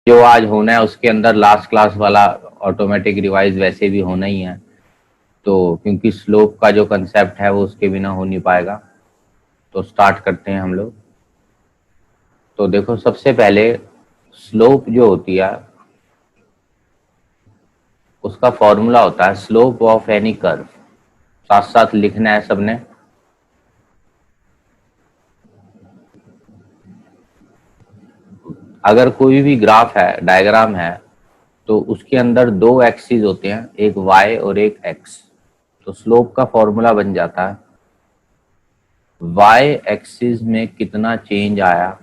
जो आज होना है उसके अंदर लास्ट क्लास वाला ऑटोमेटिक रिवाइज वैसे भी होना ही है, तो क्योंकि स्लोप का जो कंसेप्ट है वो उसके बिना हो नहीं पाएगा। तो स्टार्ट करते हैं हम लोग। तो देखो, सबसे पहले स्लोप जो होती है उसका फॉर्मूला होता है स्लोप ऑफ एनी कर्व। साथ साथ लिखना है सबने। अगर कोई भी ग्राफ है, डायग्राम है, तो उसके अंदर दो एक्सिस होते हैं, एक y और एक x। तो स्लोप का फॉर्मूला बन जाता है y एक्सिस में कितना चेंज आया,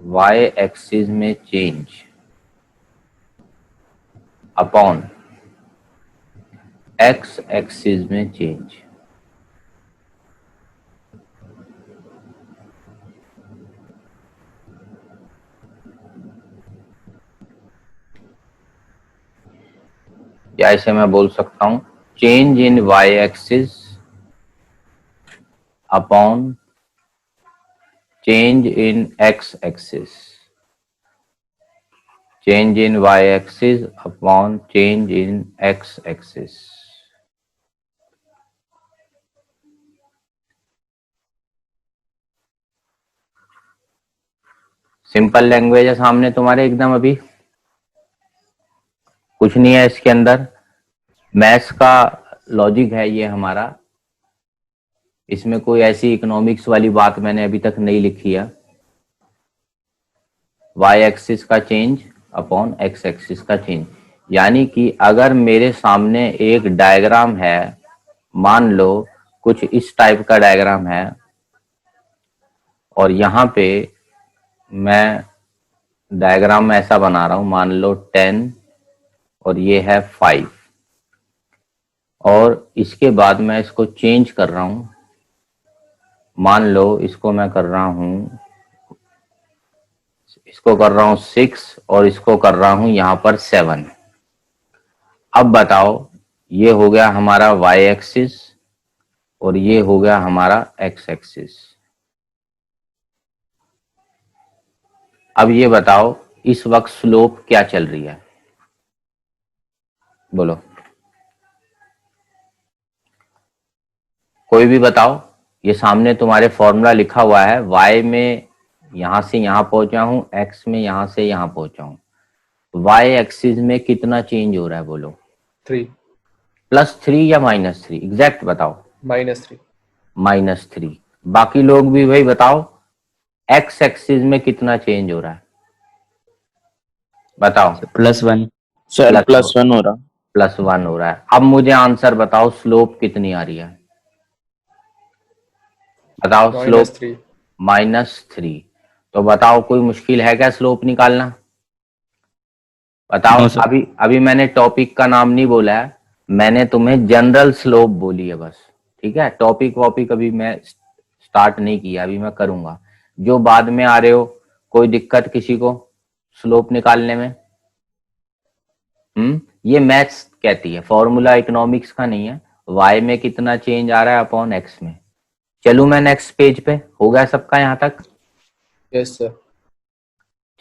y एक्सिस में चेंज अपॉन x एक्सिस में चेंज। या इसे मैं बोल सकता हूं change in y axis upon change in x axis. Change in y axis upon change in x axis. Simple language है सामने तुम्हारे एकदम, अभी कुछ नहीं है इसके अंदर। मैथ्स का लॉजिक है ये हमारा, इसमें कोई ऐसी इकोनॉमिक्स वाली बात मैंने अभी तक नहीं लिखी है। y एक्सिस का चेंज अपॉन x एक्सिस का चेंज, यानी कि अगर मेरे सामने एक डायग्राम है, मान लो कुछ इस टाइप का डायग्राम है, और यहाँ पे मैं डायग्राम ऐसा बना रहा हूं, मान लो 10 और ये है 5, और इसके बाद मैं इसको चेंज कर रहा हूं, मान लो इसको मैं कर रहा हूं, इसको कर रहा हूं 6 और इसको कर रहा हूं यहां पर 7। अब बताओ, ये हो गया हमारा y एक्सिस और ये हो गया हमारा x एक्सिस। अब ये बताओ इस वक्त स्लोप क्या चल रही है, बोलो कोई भी बताओ। ये सामने तुम्हारे फॉर्मूला लिखा हुआ है, y में यहां से यहां पहुंचा हूं, x में यहां से यहां पहुंचा हूं। y एक्सिस में कितना चेंज हो रहा है बोलो? 3 +3 या -3? एग्जैक्ट बताओ। -3 -3। बाकी लोग भी वही बताओ, x एक्सिस में कितना चेंज हो रहा है बताओ। +1 सर, +1 हो रहा। +1 हो रहा है। अब मुझे आंसर बताओ, स्लोप कितनी आ रही है बताओ। स्लोप -3 -3। तो बताओ कोई मुश्किल है क्या स्लोप निकालना? बताओ। No, sir. अभी अभी मैंने टॉपिक का नाम नहीं बोला है, मैंने तुम्हें जनरल स्लोप बोली है बस, ठीक है। टॉपिक वॉपिक अभी मैं स्टार्ट नहीं किया, अभी मैं करूंगा। जो बाद में आ रहे हो, कोई दिक्कत किसी को स्लोप निकालने में? ये मैथ्स कहती है, फॉर्मूला इकोनॉमिक्स का नहीं है। y में कितना चेंज आ रहा है अपॉन x में। चलूं मैं नेक्स्ट पेज पे? हो गया सबका यहां तक? Yes sir.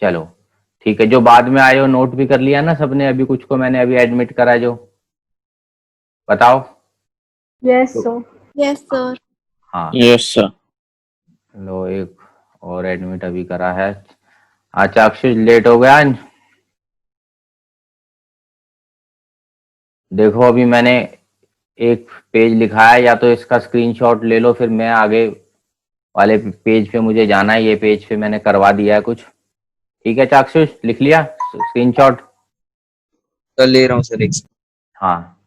चलो ठीक है। जो बाद में आए हो नोट भी कर लिया ना सबने? अभी कुछ को मैंने अभी एडमिट करा, जो बताओ। Yes sir. Yes sir. हाँ यस सर। लो, एक और एडमिट अभी करा है। अच्छा अक्षय, लेट हो गया आज। देखो अभी मैंने एक पेज लिखा है, या तो इसका स्क्रीनशॉट ले लो, फिर मैं आगे वाले पेज पे मुझे जाना है। ये पेज पे मैंने करवा दिया है कुछ, ठीक है चाक्षुष? लिख लिया स्क्रीनशॉट? सर ले रहा हूँ सर एक। हाँ,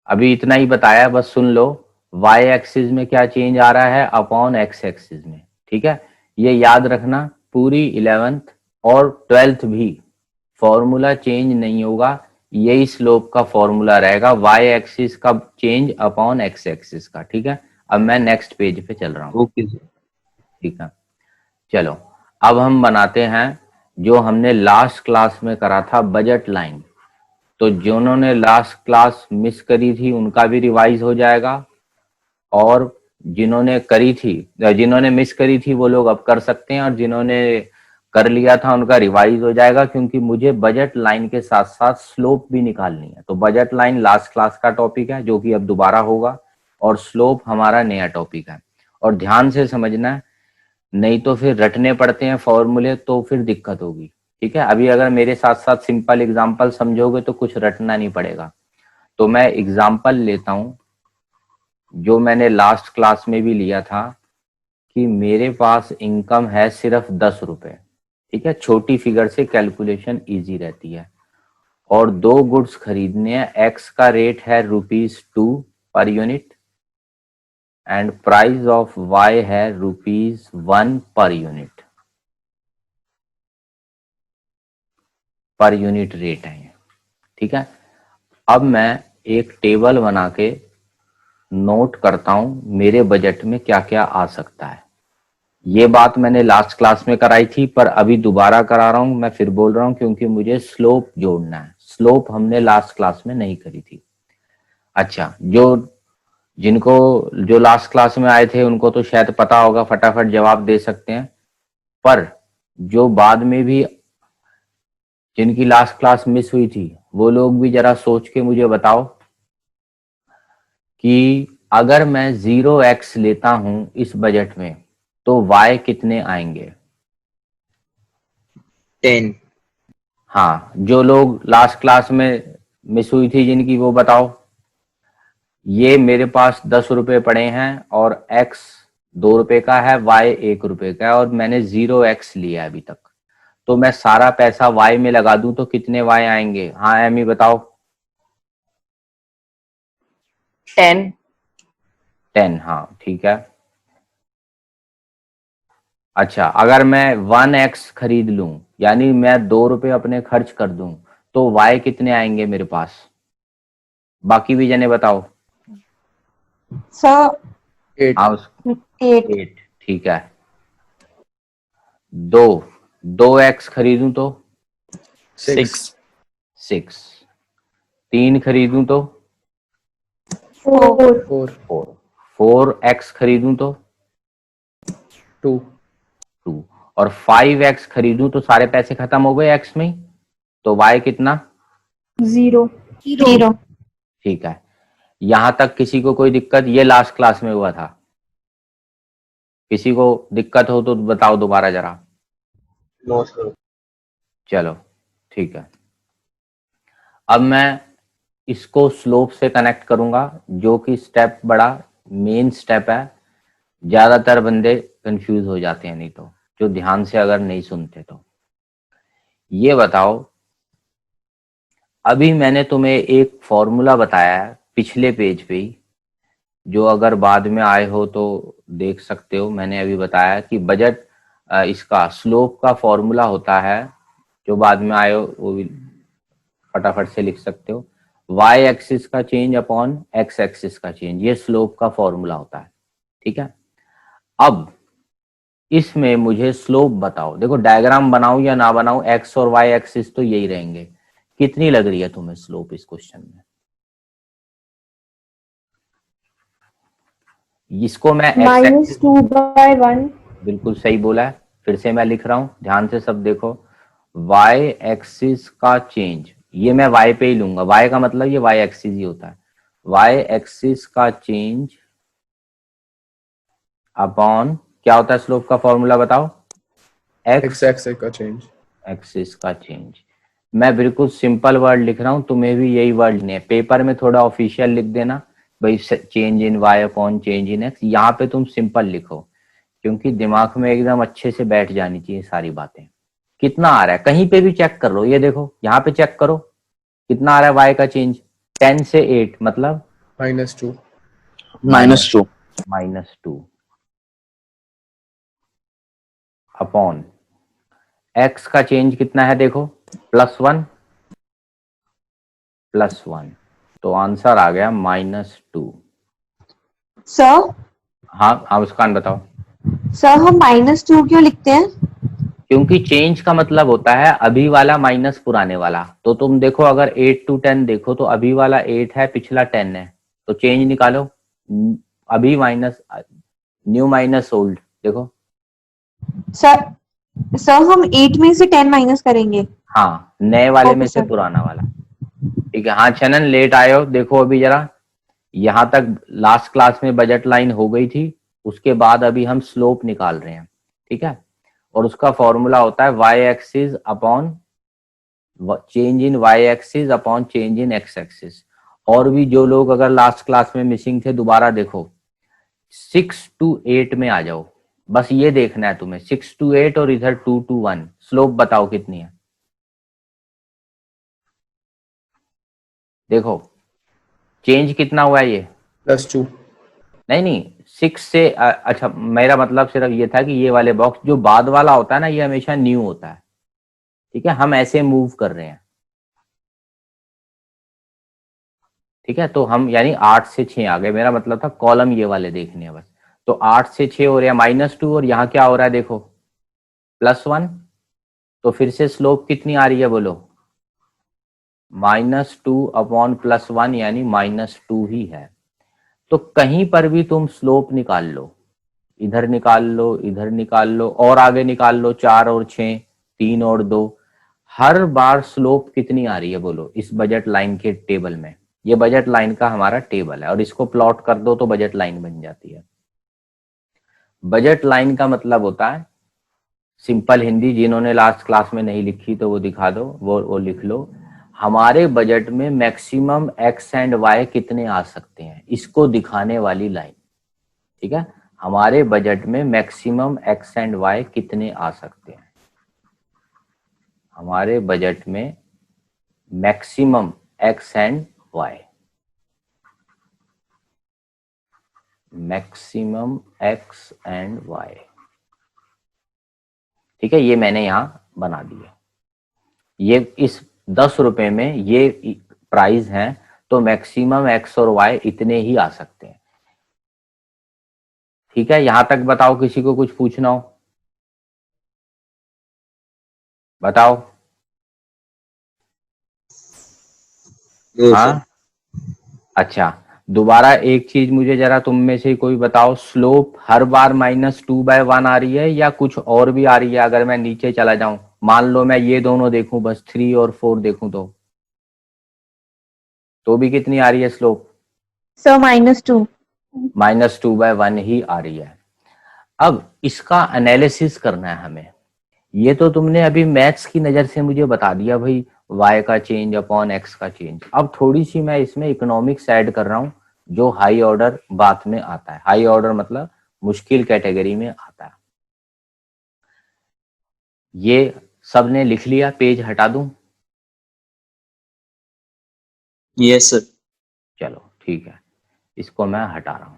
अभी इतना ही बताया, बस सुन लो। y एक्सिस में क्या चेंज आ रहा है अपॉन x एक्सिस में, ठीक है। ये याद रखना, पूरी 11th और 12th भी फॉर्मूला चेंज नहीं होगा, यही स्लोप का फॉर्मूला रहेगा, y एक्सिस का चेंज अपॉन x एक्सिस का, ठीक है। अब मैं नेक्स्ट पेज पे चल रहा हूँ। Okay sir. ठीक है, चलो अब हम बनाते हैं जो हमने लास्ट क्लास में करा था, बजट लाइन। तो जिन्होंने लास्ट क्लास मिस करी थी उनका भी रिवाइज हो जाएगा, और जिन्होंने करी थी, जिन्होंने मिस करी थी वो लोग अब कर सकते हैं, और जिन्होंने कर लिया था उनका रिवाइज हो जाएगा, क्योंकि मुझे बजट लाइन के साथ साथ स्लोप भी निकालनी है। तो बजट लाइन लास्ट क्लास का टॉपिक है जो कि अब दोबारा होगा, और स्लोप हमारा नया टॉपिक है। और ध्यान से समझना है, नहीं तो फिर रटने पड़ते हैं फॉर्मूले, तो फिर दिक्कत होगी। ठीक है, अभी अगर मेरे साथ साथ सिंपल एग्जांपल समझोगे तो कुछ रटना नहीं पड़ेगा। तो मैं एग्जांपल लेता हूं जो मैंने लास्ट क्लास में भी लिया था, कि मेरे पास इनकम है सिर्फ 10 रुपए। ठीक है, छोटी फिगर से कैलकुलेशन इजी रहती है। और 2 गुड्स खरीदने हैं, एक्स का रेट है ₹2 per unit and price of Y है ₹1 per unit. Per unit rate है ये। ठीक है, अब मैं एक टेबल बना के नोट करता हूं मेरे बजट में क्या क्या आ सकता है। ये बात मैंने लास्ट क्लास में कराई थी, पर अभी दोबारा करा रहा हूं, मैं फिर बोल रहा हूं क्योंकि मुझे स्लोप जोड़ना है। स्लोप हमने लास्ट क्लास में नहीं करी थी। अच्छा, जो लास्ट क्लास में आए थे उनको तो शायद पता होगा, फटाफट जवाब दे सकते हैं। पर जो बाद में भी जिनकी लास्ट क्लास मिस हुई थी, वो लोग भी जरा सोच के मुझे बताओ कि अगर मैं 0x लेता हूं इस बजट में तो y कितने आएंगे। 10। हाँ, जो लोग लास्ट क्लास में मिस हुई थी जिनकी, वो बताओ। ये मेरे पास 10 रुपए पड़े हैं और x 2 रुपए का है, y 1 रुपए का है, और मैंने 0x लिया अभी तक। तो मैं सारा पैसा y में लगा दूं तो कितने y आएंगे। हाँ एमी बताओ। 10। 10, हाँ ठीक है। अच्छा, अगर मैं 1x खरीद लूं, यानी मैं 2 रुपए अपने खर्च कर दूं, तो y कितने आएंगे मेरे पास। बाकी भी जने बताओ। Sir, 8. हाँ 8. 8, ठीक है। 2x खरीदूं तो 6. 6, 3 खरीदूं तो 4. 4. 4x खरीदूं तो 2. 2, और 5x खरीदूं तो सारे पैसे खत्म हो गए x में ही, तो y कितना। 0. ठीक है, यहां तक किसी को कोई दिक्कत। ये लास्ट क्लास में हुआ था, किसी को दिक्कत हो तो बताओ दोबारा जरा। No, sir. चलो ठीक है, अब मैं इसको स्लोप से कनेक्ट करूंगा, जो कि स्टेप बड़ा मेन स्टेप है। ज्यादातर बंदे कंफ्यूज हो जाते हैं, नहीं तो जो ध्यान से अगर नहीं सुनते तो। ये बताओ, अभी मैंने तुम्हें एक फॉर्मूला बताया है पिछले पेज पे ही, जो अगर बाद में आए हो तो देख सकते हो। मैंने अभी बताया कि बजट इसका स्लोप का फॉर्मूला होता है, जो बाद में आए हो वो भी फटाफट से लिख सकते हो। वाई एक्सिस का चेंज अपॉन एक्स एक्सिस का चेंज, ये स्लोप का फॉर्मूला होता है। ठीक है, अब इसमें मुझे स्लोप बताओ। देखो डायग्राम बनाऊं या ना बनाऊं, एक्स और वाई एक्सिस तो यही रहेंगे। कितनी लग रही है तुम्हें स्लोप इस क्वेश्चन में। इसको मैं एक्स एक्सिस, -2/1. बिल्कुल सही बोला है। फिर से मैं लिख रहा हूं, ध्यान से सब देखो। वाई एक्सिस का चेंज, ये मैं वाई पे ही लूंगा, वाई का मतलब ये वाई एक्सिस ही होता है। वाई एक्सिस का चेंज अपॉन क्या होता है स्लोप का फॉर्मूला बताओ। X axis का change. एक्सिस का चेंज। मैं बिल्कुल सिंपल वर्ड लिख रहा हूं, तुम्हें भी यही वर्ड लिखने हैं। पेपर में थोड़ा ऑफिशियल लिख देना भाई, change in Y upon change in X. यहाँ पे तुम सिंपल लिखो, क्योंकि दिमाग में एकदम अच्छे से बैठ जानी चाहिए सारी बातें। कितना आ रहा है कहीं पे भी चेक कर लो, ये देखो यहाँ पे चेक करो कितना आ रहा है वाई का चेंज। 10 से 8 मतलब -2. -2 -2 अपॉन एक्स का चेंज कितना है देखो, +1 +1, तो आंसर आ गया -2। सर, हाँ मुस्कान बताओ। हम -2 क्यों लिखते हैं? क्योंकि चेंज का मतलब होता है अभी वाला माइनस पुराने वाला। तो तुम देखो अगर 8 to 10 देखो तो अभी वाला 8 है, पिछला 10 है, तो चेंज निकालो। अभी माइनस न्यू माइनस ओल्ड, देखो सर, सर हम 8 में से 10 माइनस करेंगे। हाँ, नए वाले ओके में से सर। पुराना वाला। ठीक है। हाँ चनन, लेट आए हो। देखो अभी जरा, यहां तक लास्ट क्लास में बजट लाइन हो गई थी, उसके बाद अभी हम स्लोप निकाल रहे हैं। ठीक है। और उसका फॉर्मूला होता है Y axis upon change in Y axis upon change in X axis. और भी जो लोग अगर लास्ट क्लास में मिसिंग थे, दोबारा देखो, 6 to 8 में आ जाओ। बस ये देखना है तुम्हें, 6 to 8 और इधर 2 to 1। स्लोप बताओ कितनी है। देखो चेंज कितना हुआ है ये। +2। नहीं नहीं, 6 से अच्छा, मेरा मतलब सिर्फ ये था कि ये वाले बॉक्स जो बाद वाला होता है ना, ये हमेशा न्यू होता है। ठीक है, हम ऐसे मूव कर रहे हैं। ठीक है, तो हम यानी 8 से 6 आ गए, मेरा मतलब था कॉलम ये वाले देखने हैं बस। तो 8 से 6 हो रहा है -2, और यहाँ क्या हो रहा है देखो, +1। तो फिर से स्लोप कितनी आ रही है बोलो, -2 अपॉन +1 यानी -2 ही है। तो कहीं पर भी तुम स्लोप निकाल लो, इधर निकाल लो, इधर निकाल लो, और आगे निकाल लो, 4 और 6, 3 और 2, हर बार स्लोप कितनी आ रही है बोलो इस बजट लाइन के टेबल में। ये बजट लाइन का हमारा टेबल है, और इसको प्लॉट कर दो तो बजट लाइन बन जाती है। बजट लाइन का मतलब होता है, सिंपल हिंदी, जिन्होंने लास्ट क्लास में नहीं लिखी तो वो दिखा दो, वो लिख लो। हमारे बजट में मैक्सिमम एक्स एंड वाई कितने आ सकते हैं, इसको दिखाने वाली लाइन। ठीक है, हमारे बजट में मैक्सिमम एक्स एंड वाई कितने आ सकते हैं। हमारे बजट में maximum X and Y, maximum X and Y. ठीक है, ये मैंने यहां बना दिया। ये इस 10 रुपए में ये प्राइस है, तो मैक्सिमम एक्स और वाई इतने ही आ सकते हैं। ठीक है, यहां तक बताओ, किसी को कुछ पूछना हो बताओ। हाँ अच्छा, दोबारा एक चीज मुझे जरा तुम में से कोई बताओ, स्लोप हर बार -2/1 आ रही है या कुछ और भी आ रही है। अगर मैं नीचे चला जाऊं, मान लो मैं ये दोनों देखूं, बस 3 और 4 देखूं, तो भी कितनी आ रही है स्लोप, सर -2। -2/1 ही आ रही है। अब इसका एनालिसिस करना है हमें। ये तो तुमने अभी मैथ्स की नजर से मुझे बता दिया भाई, y का चेंज अपॉन x का चेंज। अब थोड़ी सी मैं इसमें इकोनॉमिक्स ऐड कर रहा हूं, जो हाई ऑर्डर बात में आता है। हाई ऑर्डर मतलब मुश्किल कैटेगरी में आता है। ये सबने लिख लिया, पेज हटा दूं। Yes sir. चलो ठीक है, इसको मैं हटा रहा हूं।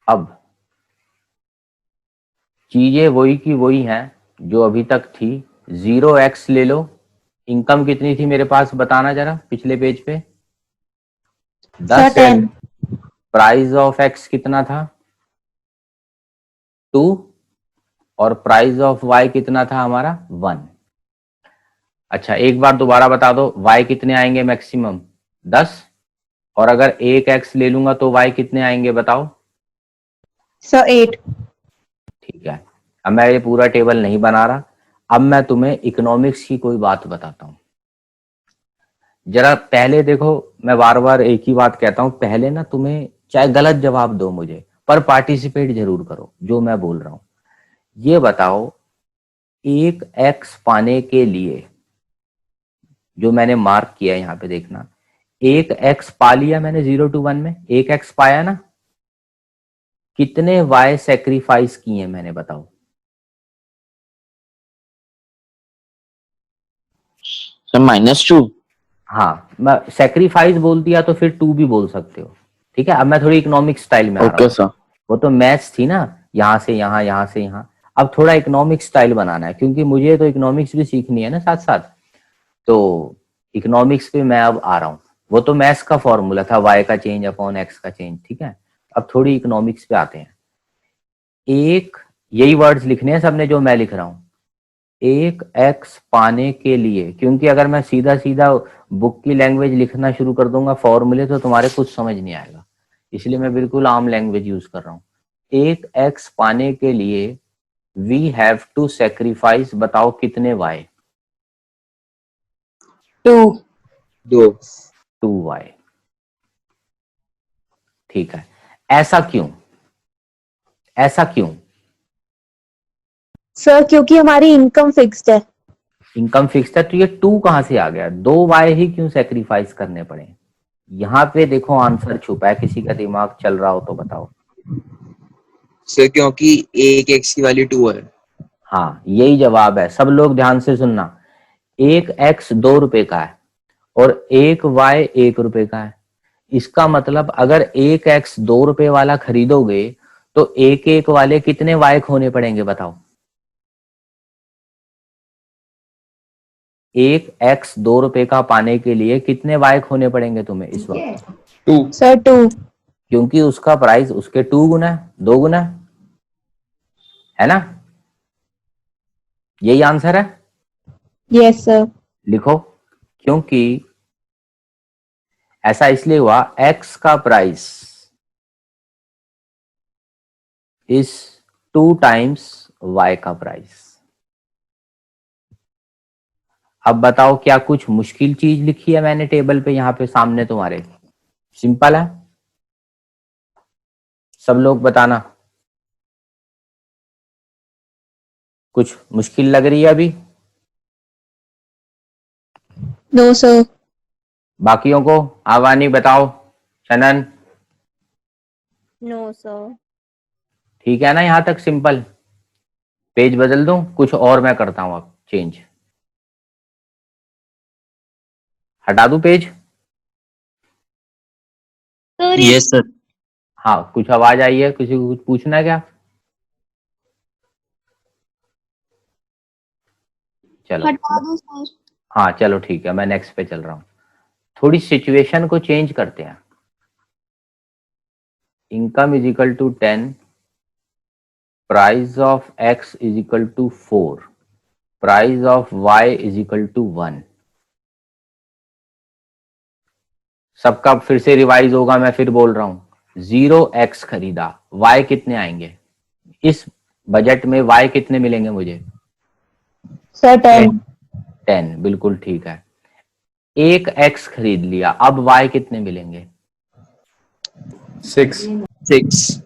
अब चीजें वही की वही हैं जो अभी तक थी। 0x ले लो। इनकम कितनी थी मेरे पास, बताना जरा पिछले पेज पे, सर 10। 10। प्राइस ऑफ x कितना था, 2। और प्राइस ऑफ y कितना था हमारा, 1। अच्छा एक बार दोबारा बता दो, y कितने आएंगे मैक्सिमम, 10। और अगर 1x ले लूंगा तो y कितने आएंगे बताओ। सर 8। ठीक है, अब मैं ये पूरा टेबल नहीं बना रहा, अब मैं तुम्हें इकोनॉमिक्स की कोई बात बताता हूं। जरा पहले देखो, मैं बार बार एक ही बात कहता हूं, पहले ना तुम्हें चाहे गलत जवाब दो मुझे, पर पार्टिसिपेट जरूर करो जो मैं बोल रहा हूं। ये बताओ, एक एक्स पाने के लिए, जो मैंने मार्क किया है यहां पे देखना, एक एक्स पा लिया मैंने 0 to 1 में, एक एक्स पाया ना, कितने वाई सेक्रीफाइस किए मैंने बताओ। सर -2। हाँ, मैं सेक्रीफाइस बोल दिया तो फिर 2 भी बोल सकते हो। ठीक है, अब मैं थोड़ी इकोनॉमिक स्टाइल में आ रहा ओके हूँ। सर। वो तो मैथ्स थी ना, यहाँ से यहाँ, यहाँ से यहाँ। अब थोड़ा इकोनॉमिक स्टाइल बनाना है, क्योंकि मुझे तो इकोनॉमिक्स भी सीखनी है ना साथ साथ। तो इकोनॉमिक्स पे मैं अब आ रहा हूँ। वो तो मैथ्स का फॉर्मूला था, वाई का चेंज अपॉन एक्स का चेंज। ठीक है, अब थोड़ी इकोनॉमिक्स पे आते हैं। एक, यही वर्ड्स लिखने हैं सबने जो मैं लिख रहा हूँ, एक एक्स पाने के लिए, क्योंकि अगर मैं सीधा सीधा बुक की लैंग्वेज लिखना शुरू कर दूंगा फॉर्मूले, तो तुम्हारे कुछ समझ नहीं आएगा, इसलिए मैं बिल्कुल आम लैंग्वेज यूज कर रहा हूँ। एक x पाने के लिए वी हैव टू सेक्रीफाइस, बताओ कितने y? 2. 2. 2y। ठीक है, ऐसा क्यों? ऐसा क्यों? सर क्योंकि हमारी इनकम फिक्स्ड है। इनकम फिक्स्ड है तो ये 2 कहां से आ गया? 2y ही क्यों सेक्रीफाइस करने पड़े? यहाँ पे देखो आंसर छुपा है, किसी का दिमाग चल रहा हो तो बताओ। सर क्योंकि एक x की वैल्यू 2 है। हाँ, यही जवाब है। सब लोग ध्यान से सुनना, एक x 2 रुपए का है और एक y 1 रुपए का है। इसका मतलब अगर एक x 2 रुपए वाला खरीदोगे तो एक एक वाले कितने y खोने पड़ेंगे बताओ? एक x 2 रुपए का पाने के लिए कितने y खोने पड़ेंगे तुम्हें इस वक्त? 2. सर 2। क्योंकि उसका प्राइस उसके 2 गुना है, 2 गुना है ना? यही आंसर है। Yes sir. लिखो, क्योंकि ऐसा इसलिए हुआ, x का प्राइस इज 2 टाइम्स y का प्राइस। अब बताओ, क्या कुछ मुश्किल चीज लिखी है मैंने टेबल पे यहां पे सामने तुम्हारे? सिंपल है, सब लोग बताना। कुछ मुश्किल लग रही है अभी? No sir. बाकियों को आवानी बताओ। शनन, नो सर। ठीक है ना? यहां तक सिंपल। पेज बदल दूं, कुछ और मैं करता हूं अब चेंज। हटा दूं पेज? Yes sir. हाँ, कुछ आवाज आई है, किसी को कुछ पूछना है क्या? चलो, हटा दो सर। हाँ चलो ठीक है, मैं नेक्स्ट पे चल रहा हूँ। थोड़ी सिचुएशन को चेंज करते हैं। Income is equal to 10, price of x is equal to 4, price of y is equal to 1। सबका फिर से रिवाइज होगा, मैं फिर बोल रहा हूं। 0x खरीदा, y कितने आएंगे? इस बजट में y कितने मिलेंगे मुझे? सर 10। 10, बिल्कुल ठीक है। एक x खरीद लिया, अब y कितने मिलेंगे? 6. 6.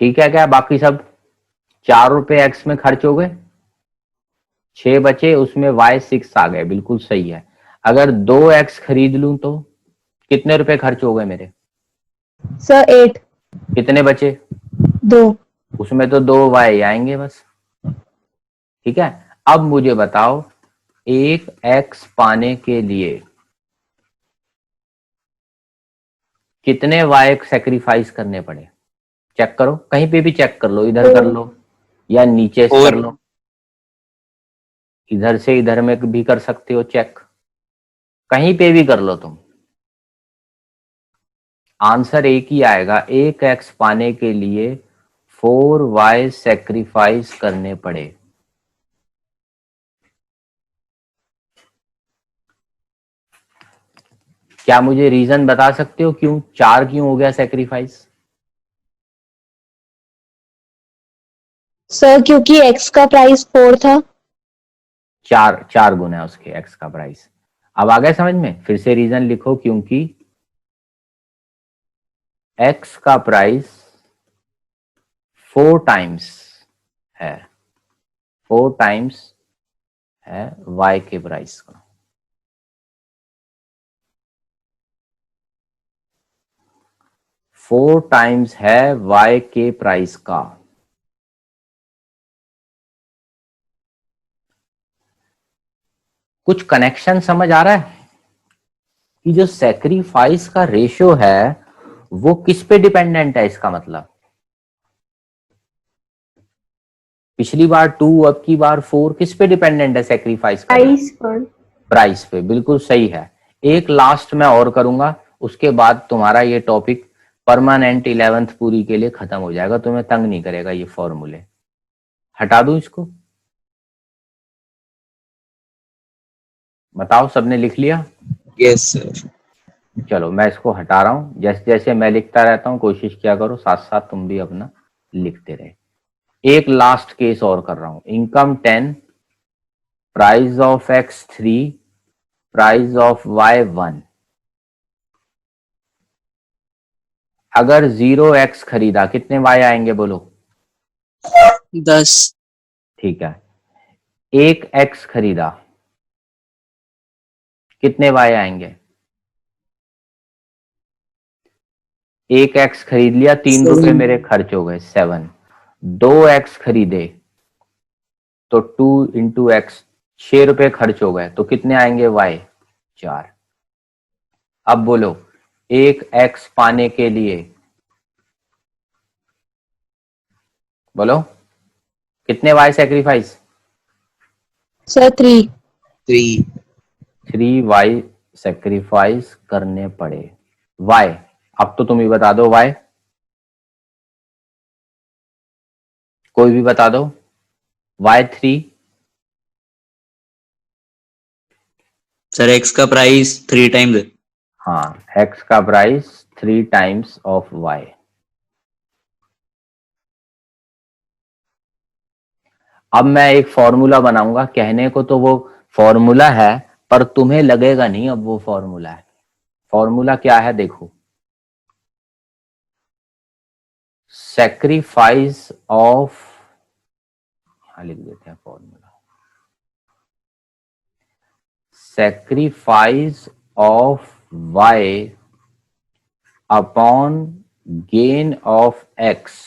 ठीक है क्या? बाकी सब 4 रुपए x में खर्च हो गए, 6 बचे, उसमें y 6 आ गए, बिल्कुल सही है। अगर 2x खरीद लूं तो कितने रुपए खर्च हो गए मेरे? सर 8। कितने बचे? 2। उसमें तो 2 y आएंगे बस। ठीक है, अब मुझे बताओ, एक x पाने के लिए कितने y सेक्रीफाइस करने पड़े? चेक करो, कहीं पे भी चेक कर लो, इधर कर लो या नीचे से कर और लो, इधर से इधर में भी कर सकते हो चेक, कहीं पे भी कर लो तुम। आंसर एक ही आएगा, एक x पाने के लिए 4y सेक्रीफाइस करने पड़े। क्या मुझे रीजन बता सकते हो क्यों 4 क्यों हो गया सेक्रीफाइस? सर क्योंकि x का प्राइस 4 था। 4 गुना है उसके x का प्राइस। अब आ गया समझ में? फिर से रीजन लिखो, क्योंकि x का प्राइस 4 टाइम्स है, 4 टाइम्स है y के प्राइस का। 4 टाइम्स है y के प्राइस का। कुछ कनेक्शन समझ आ रहा है कि जो सेक्रीफाइस का रेशियो है वो किस पे डिपेंडेंट है? इसका मतलब पिछली बार 2, अब की बार 4, किस पे डिपेंडेंट है सेक्रीफाइस का? प्राइस पर। प्राइस पे, बिल्कुल सही है। एक लास्ट में और करूंगा, उसके बाद तुम्हारा ये टॉपिक परमानेंट 11th पूरी के लिए खत्म हो जाएगा, तुम्हें तंग नहीं करेगा ये फॉर्मूले। हटा दूं इसको? बताओ, सबने लिख लिया? Yes sir. चलो मैं इसको हटा रहा हूं, जैसे जैसे मैं लिखता रहता हूं कोशिश किया करो साथ साथ तुम भी अपना लिखते रहे। एक लास्ट केस और कर रहा हूं, income 10, price of X 3, price of Y 1। अगर 0x खरीदा कितने वाई आएंगे बोलो? 10। ठीक है। 1x खरीदा कितने वाई आएंगे? 1x खरीद लिया, 3 रुपए मेरे खर्च हो गए, 7। 2x खरीदे तो 2 इंटू एक्स, 6 रुपए खर्च हो गए, तो कितने आएंगे वाई? 4। अब बोलो 1x पाने के लिए बोलो कितने Y sacrifice? Sir 3। 3। 3 Y sacrifice करने पड़े। वाई अब तो तुम ही बता दो, वाई कोई भी बता दो। वाई 3 सर एक्स का प्राइस 3 टाइम्स। हाँ, x का प्राइस 3 टाइम्स ऑफ y। अब मैं एक फॉर्मूला बनाऊंगा, कहने को तो वो फॉर्मूला है पर तुम्हें लगेगा नहीं अब वो फॉर्मूला है। फॉर्मूला क्या है देखो, सेक्रीफाइस ऑफ, यहां लिख देते हैं formula, sacrifice of y upon gain of x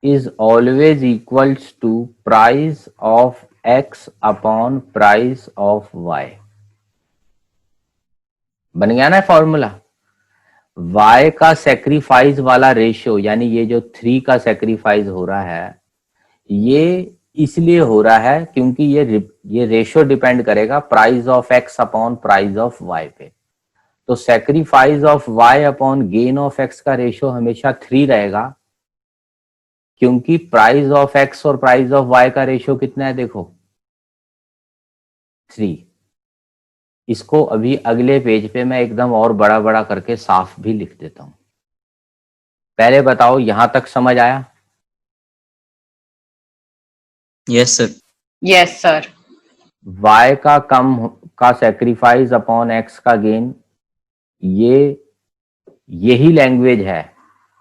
is always equals to price of x upon price of y। बन गया ना फॉर्मूला? y का सेक्रीफाइस वाला रेशियो, यानी ये जो 3 का सेक्रीफाइस हो रहा है, ये इसलिए हो रहा है क्योंकि ये रेशियो डिपेंड करेगा price of x upon price of y पे। तो sacrifice of y upon gain of x का रेशियो हमेशा 3 रहेगा, क्योंकि प्राइस ऑफ एक्स और प्राइस ऑफ वाई का रेशियो कितना है देखो, 3। इसको अभी अगले पेज पे मैं एकदम और बड़ा बड़ा करके साफ भी लिख देता हूं। पहले बताओ यहां तक समझ आया? Yes sir. Yes, sir. Y का कम का सेक्रीफाइस अपॉन एक्स का गेन, यही लैंग्वेज है।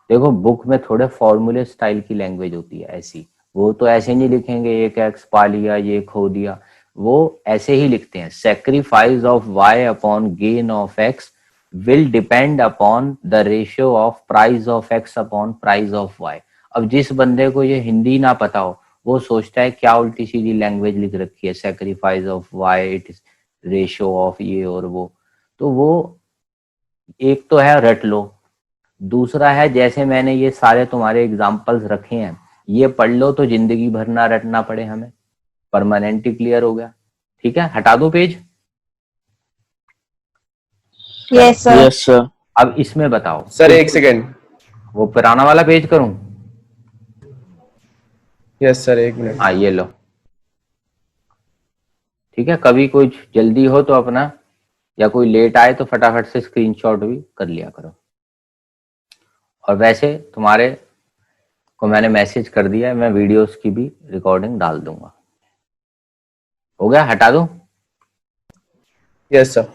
देखो बुक में थोड़े फॉर्मूले स्टाइल की लैंग्वेज होती है ऐसी, वो तो ऐसे नहीं लिखेंगे एक एक्स पा लिया ये खो दिया, वो ऐसे ही लिखते हैं, sacrifice of Y upon gain of X will depend upon the ratio of price of X upon price of Y. अब जिस बंदे को ये हिंदी ना पता हो वो सोचता है क्या उल्टी सीधी लैंग्वेज लिख रखी है, sacrifice of why it is ratio of ये और वो। तो वो एक तो है रट लो, दूसरा है जैसे मैंने ये सारे तुम्हारे एग्जाम्पल्स रखे हैं ये पढ़ लो तो जिंदगी भर ना रटना पड़े हमें, परमानेंटली क्लियर हो गया। ठीक है, हटा दो page. Yes sir. Yes sir. अब इसमें बताओ सर एक सेकेंड। वो पुराना वाला पेज करूं? यस सर, एक मिनट। हाँ ये लो। ठीक है, कभी कुछ जल्दी हो तो अपना, या कोई लेट आए तो फटाफट से स्क्रीनशॉट भी कर लिया करो। और वैसे तुम्हारे को मैंने मैसेज कर दिया है, मैं वीडियोस की भी रिकॉर्डिंग डाल दूंगा। हो गया, हटा दो। Yes sir.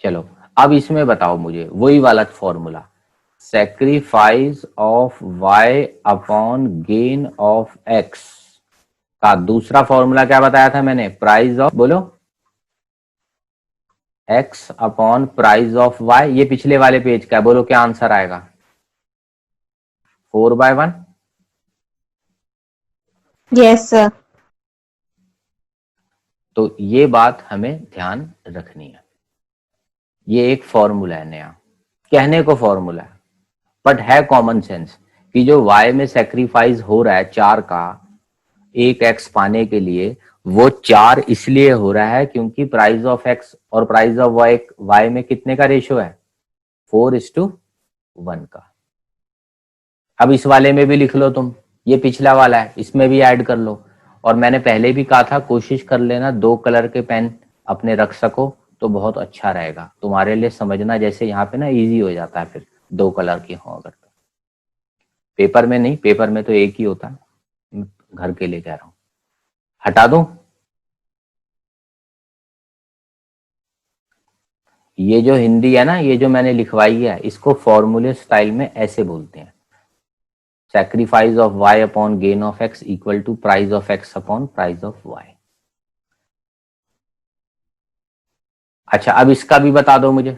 चलो अब इसमें बताओ मुझे वही वाला formula, sacrifice of y upon gain of x का दूसरा फॉर्मूला क्या बताया था मैंने? प्राइस ऑफ, बोलो, x upon price of y। ये पिछले वाले पेज का है, बोलो क्या आंसर आएगा? 4/1। Yes sir. तो ये बात हमें ध्यान रखनी है, ये एक फॉर्मूला है नया, कहने को फॉर्मूला है बट है कॉमन सेंस कि जो y में सेक्रीफाइस हो रहा है 4 का 1x पाने के लिए, वो 4 इसलिए हो रहा है क्योंकि प्राइस ऑफ x और प्राइस ऑफ y में कितने का रेशियो है? 4:1 का। अब इस वाले में भी लिख लो तुम, ये पिछला वाला है इसमें भी ऐड कर लो। और मैंने पहले भी कहा था कोशिश कर लेना 2 कलर के पेन अपने रख सको, तो बहुत अच्छा रहेगा तुम्हारे लिए समझना, जैसे यहाँ पे ना इजी हो जाता है फिर 2 कलर की हो अगर तो। पेपर में नहीं, पेपर में तो एक ही होता है, मैं घर के लिए कह रहा हूँ। हटा दूं? ये जो हिंदी है ना, ये जो मैंने लिखवाई है, इसको फॉर्मूले स्टाइल में ऐसे बोलते हैं, sacrifice of y upon gain of x equal to price of x upon price of y। अच्छा, अब इसका भी बता दो मुझे,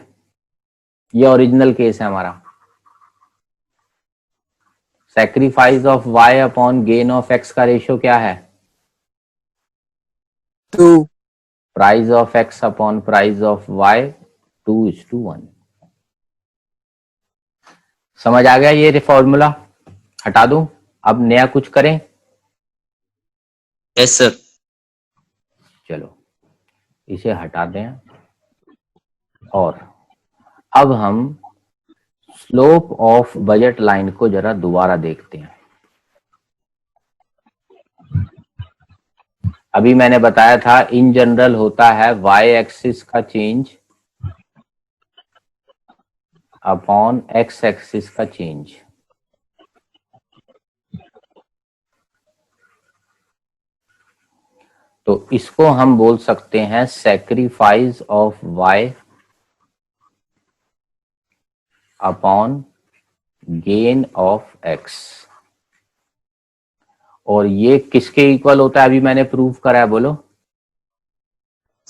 ये ओरिजिनल केस है हमारा। sacrifice of y upon gain of x का रेशियो क्या है? 2 price of x upon price of y 2:1। समझ आ गया ये फॉर्मूला? हटा दूं? अब नया कुछ करें? Yes sir. चलो इसे हटा दें और अब हम स्लोप ऑफ बजट लाइन को जरा दोबारा देखते हैं। अभी मैंने बताया था इन जनरल होता है y एक्सिस का चेंज अपॉन x एक्सिस का चेंज। तो इसको हम बोल सकते हैं sacrifice of y upon gain of x। और ये किसके इक्वल होता है, अभी मैंने प्रूव करा है, बोलो।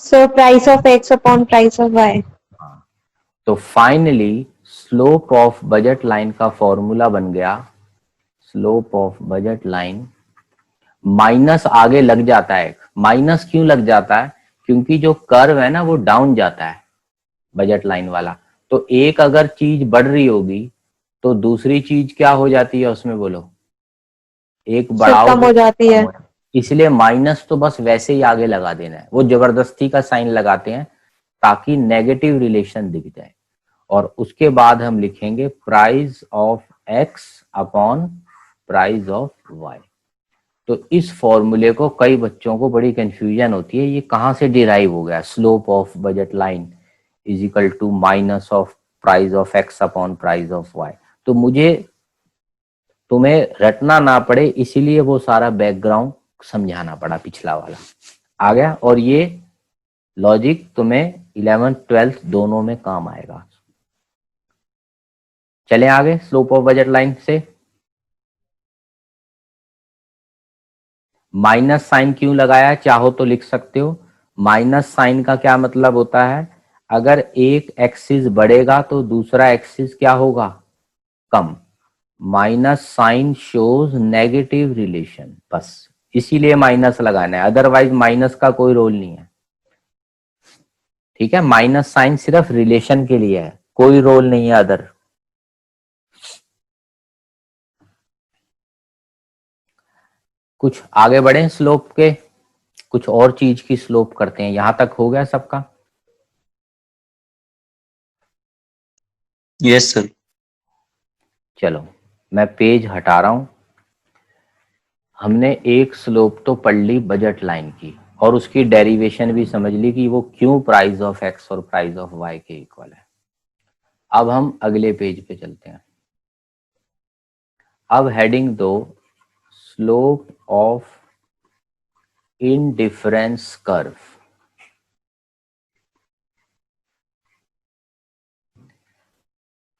So price of x upon price of y. तो finally slope of budget line का फॉर्मूला बन गया, slope of budget line minus आगे लग जाता है। माइनस क्यों लग जाता है? क्योंकि जो कर्व है ना वो डाउन जाता है बजट लाइन वाला। तो एक अगर चीज बढ़ रही होगी तो दूसरी चीज क्या हो जाती है उसमें, बोलो। एक So बढ़ाओ कम हो जाती है। इसलिए माइनस तो बस वैसे ही आगे लगा देना है, वो जबरदस्ती का साइन लगाते हैं ताकि नेगेटिव रिलेशन दिख जाए। और उसके बाद हम लिखेंगे price of X upon price of Y. तो इस फॉर्मूले को कई बच्चों को बड़ी कंफ्यूजन होती है, ये कहाँ से डिराइव हो गया, slope of budget line is equal to minus of price of X upon price of Y. तो मुझे तुम्हें रटना ना पड़े इसीलिए वो सारा बैकग्राउंड समझाना पड़ा, पिछला वाला आ गया। और ये लॉजिक तुम्हें 11th 12th दोनों में काम आएगा। चलें आगे स्लोप ऑफ बजट लाइन से। माइनस साइन क्यों लगाया, चाहो तो लिख सकते हो। माइनस साइन का क्या मतलब होता है, अगर एक एक्सिस बढ़ेगा तो दूसरा एक्सिस क्या होगा, कम। Minus sign shows negative relation, बस इसीलिए माइनस लगाना है, अदरवाइज माइनस का कोई रोल नहीं है। ठीक है, माइनस साइन सिर्फ रिलेशन के लिए है, कोई रोल नहीं है अदर। कुछ आगे बढ़े स्लोप के, कुछ और चीज की स्लोप करते हैं। यहां तक हो गया सबका? Yes sir. चलो मैं पेज हटा रहा हूं। हमने एक स्लोप तो पढ़ ली बजट लाइन की और उसकी डेरिवेशन भी समझ ली कि वो क्यों प्राइस ऑफ एक्स और प्राइस ऑफ वाई के इक्वल है। अब हम अगले पेज पे चलते हैं। अब हेडिंग दो, स्लोप ऑफ इनडिफरेंस कर्व।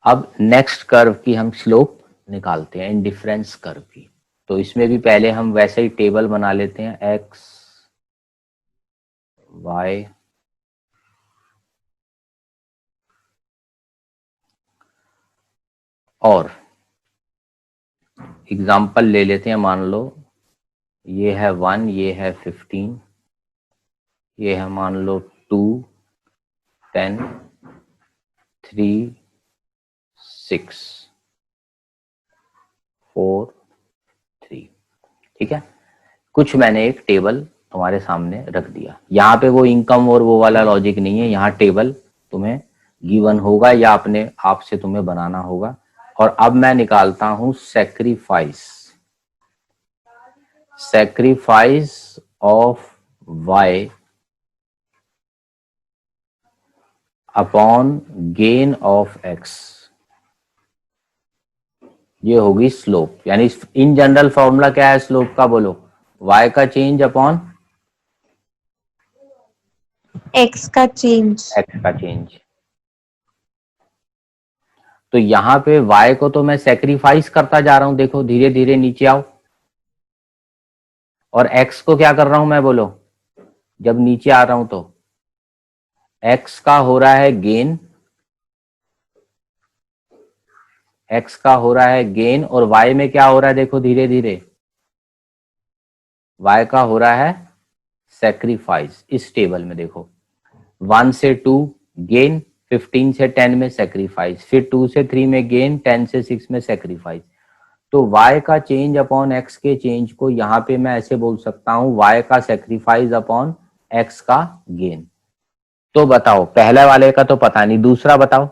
अब नेक्स्ट कर्व की हम स्लोप निकालते हैं, इनडिफरेंस कर्व की। तो इसमें भी पहले हम वैसे ही टेबल बना लेते हैं, एक्स वाई और एग्जाम्पल ले लेते हैं। मान लो ये है 1, ये है 15, ये है मान लो 2, 10, 3, 6, 4, 3। ठीक है, कुछ मैंने एक टेबल तुम्हारे सामने रख दिया। यहाँ पे वो इनकम और वो वाला लॉजिक नहीं है, यहाँ टेबल तुम्हें गिवन होगा या अपने आप से तुम्हें बनाना होगा। और अब मैं निकालता हूं sacrifice of Y upon gain of X, ये होगी स्लोप। यानी इन जनरल फॉर्मूला क्या है स्लोप का, बोलो, y का चेंज अपॉन x का चेंज। x का चेंज। तो यहां पे y को तो मैं सेक्रीफाइस करता जा रहा हूं, देखो धीरे धीरे नीचे आओ, और x को क्या कर रहा हूं मैं, बोलो, जब नीचे आ रहा हूं तो x का हो रहा है गेन, x का हो रहा है गेन, और y में क्या हो रहा है, देखो धीरे धीरे y का हो रहा है सेक्रीफाइस। इस टेबल में देखो 1 से 2 गेन, 15 से 10 में सेक्रीफाइस, फिर 2 से 3 में गेन, 10 से 6 में सेक्रीफाइस। तो y का चेंज अपॉन x के चेंज को यहां पे मैं ऐसे बोल सकता हूं, y का सेक्रीफाइस अपॉन x का गेन। तो बताओ, पहले वाले का तो पता नहीं, दूसरा बताओ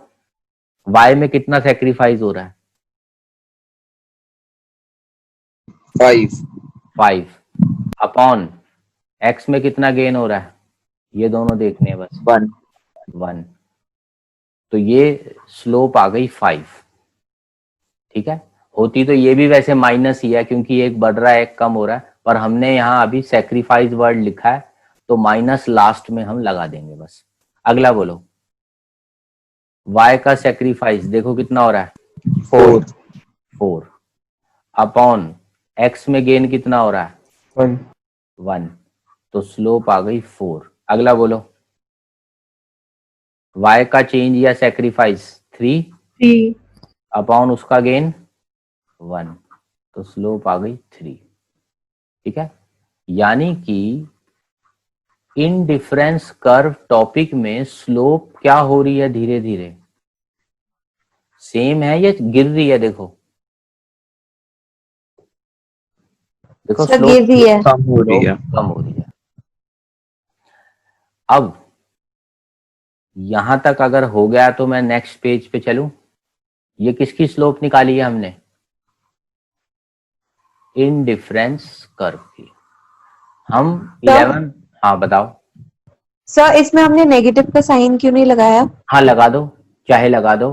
y में कितना सेक्रीफाइस हो रहा है? 5 5 अपॉन x में कितना गेन हो रहा है, ये दोनों देखने हैं बस, 1 1। तो ये स्लोप आ गई 5। ठीक है, होती तो ये भी वैसे माइनस ही है, क्योंकि एक बढ़ रहा है एक कम हो रहा है, पर हमने यहाँ अभी सेक्रीफाइस वर्ड लिखा है तो माइनस लास्ट में हम लगा देंगे बस। अगला बोलो, y का सेक्रीफाइस देखो कितना हो रहा है, 4 4 अपॉन x में गेन कितना हो रहा है, 1 1। तो स्लोप आ गई 4। अगला बोलो, y का चेंज या सेक्रीफाइस 3 3 अपॉन उसका गेन 1। तो स्लोप आ गई 3। ठीक है, यानी कि इन डिफरेंस कर्व टॉपिक में स्लोप क्या हो रही है, धीरे धीरे सेम है या गिर रही है, देखो देखो सर गिर स्लोप रही है। कम हो रही है। कम हो रही है। अब यहां तक अगर हो गया तो मैं नेक्स्ट पेज पे चलूं। ये किसकी स्लोप निकाली है हमने, इन डिफरेंस कर्व की। हम 11, हाँ बताओ। सर इसमें हमने नेगेटिव का साइन क्यों नहीं लगाया? हाँ लगा दो, चाहे लगा दो,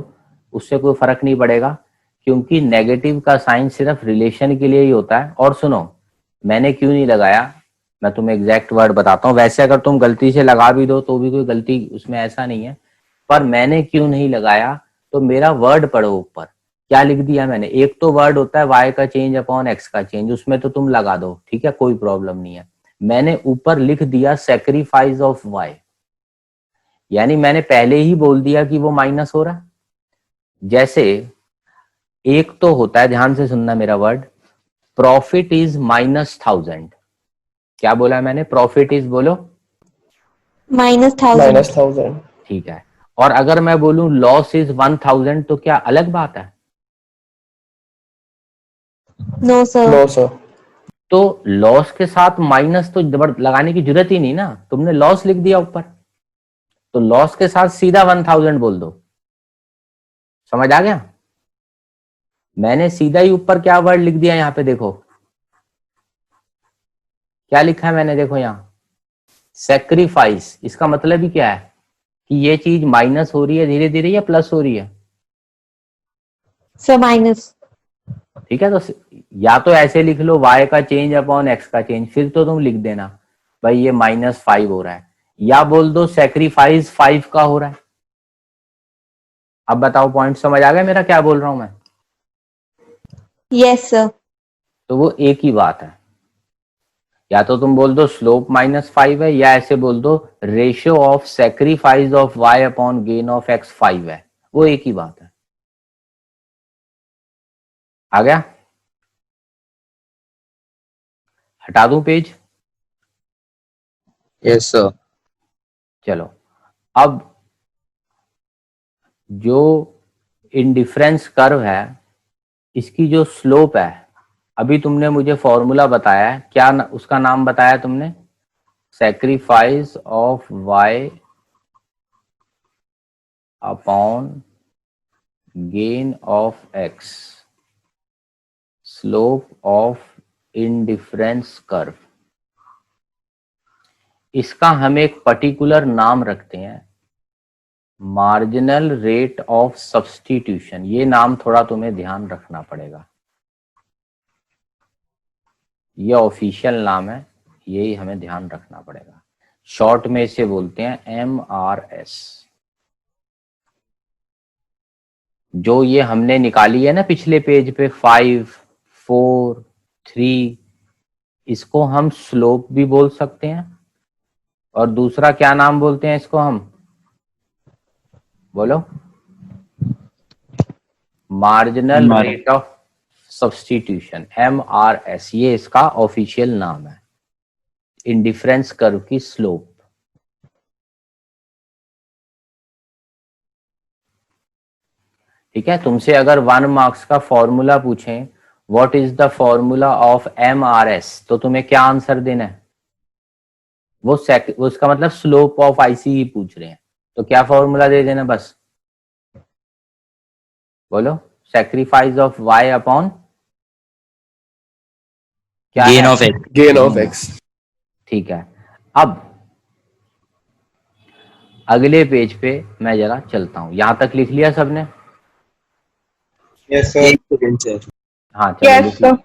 उससे कोई फर्क नहीं पड़ेगा, क्योंकि नेगेटिव का साइन सिर्फ रिलेशन के लिए ही होता है। और सुनो, मैंने क्यों नहीं लगाया, मैं तुम्हें एग्जैक्ट वर्ड बताता हूँ। वैसे अगर तुम गलती से लगा भी दो तो भी कोई गलती उसमें ऐसा नहीं है, पर मैंने क्यों नहीं लगाया, तो मेरा वर्ड पढ़ो ऊपर क्या लिख दिया मैंने। एक तो वर्ड होता है y का चेंज अपॉन x का चेंज, उसमें तो तुम लगा दो, ठीक है, कोई प्रॉब्लम नहीं है। मैंने ऊपर लिख दिया सेक्रीफाइस ऑफ y, यानी मैंने पहले ही बोल दिया कि वो माइनस हो रहा है। जैसे एक तो होता है, ध्यान से सुनना मेरा वर्ड, प्रॉफिट इज -1000। क्या बोला है मैंने, प्रॉफिट इज, बोलो, -1000। -1000 ठीक है। और अगर मैं बोलूं लॉस इज 1000, तो क्या अलग बात है? No sir. नो सर तो लॉस के साथ माइनस तो जबर लगाने की जरूरत ही नहीं ना, तुमने लॉस लिख दिया ऊपर, तो लॉस के साथ सीधा 1000 बोल दो। समझ आ गया? मैंने सीधा ही ऊपर क्या वर्ड लिख दिया, यहां पे देखो क्या लिखा है मैंने, देखो यहां सेक्रीफाइस। इसका मतलब ही क्या है कि ये चीज माइनस हो रही है धीरे धीरे या प्लस हो रही है। Sir minus. ठीक है, तो या तो ऐसे लिख लो y का चेंज अपॉन x का चेंज, फिर तो तुम लिख देना भाई ये -5 हो रहा है, या बोल दो सेक्रीफाइस 5 का हो रहा है। अब बताओ, पॉइंट समझ आ गया मेरा क्या बोल रहा हूं मैं? Yes sir. तो वो एक ही बात है, या तो तुम बोल दो स्लोप -5 है, या ऐसे बोल दो ratio of sacrifice of y upon gain of x 5 है, वो एक ही बात है। आ गया? हटा दूं पेज? यस सर चलो, अब जो इंडिफरेंस कर्व है इसकी जो स्लोप है, अभी तुमने मुझे फॉर्मूला बताया है, क्या उसका नाम बताया तुमने, sacrifice of y upon gain of x, slope of indifference curve. इसका हम एक पर्टिकुलर नाम रखते हैं मार्जिनल रेट ऑफ सब्स्टिट्यूशन, ये नाम थोड़ा तुम्हें ध्यान रखना पड़ेगा, ये ऑफिशियल नाम है, यही हमें ध्यान रखना पड़ेगा। शॉर्ट में इसे बोलते हैं MRS। जो ये हमने निकाली है ना पिछले पेज पे 5, 4, 3, इसको हम स्लोप भी बोल सकते हैं, और दूसरा क्या नाम बोलते हैं इसको हम, बोलो, marginal rate of substitution, MRS, ये इसका ऑफिशियल नाम है, इंडिफरेंस कर्व की स्लोप। ठीक है, तुमसे अगर 1 मार्क्स का फॉर्मूला पूछें, what is the formula of MRS, तो तुम्हें क्या आंसर देना है, वो उसका मतलब स्लोप ऑफ IC ही पूछ रहे हैं, तो क्या फॉर्मूला दे देना बस, बोलो, सेक्रीफाइस ऑफ y अपॉन क्या गेन है, of x. Gain of x. ठीक है। अब अगले पेज पे मैं जरा चलता हूं, यहां तक लिख लिया सबने? Yes, sir. एक सेकंड सर। हाँ चलो Yes, लिख लिया। sir.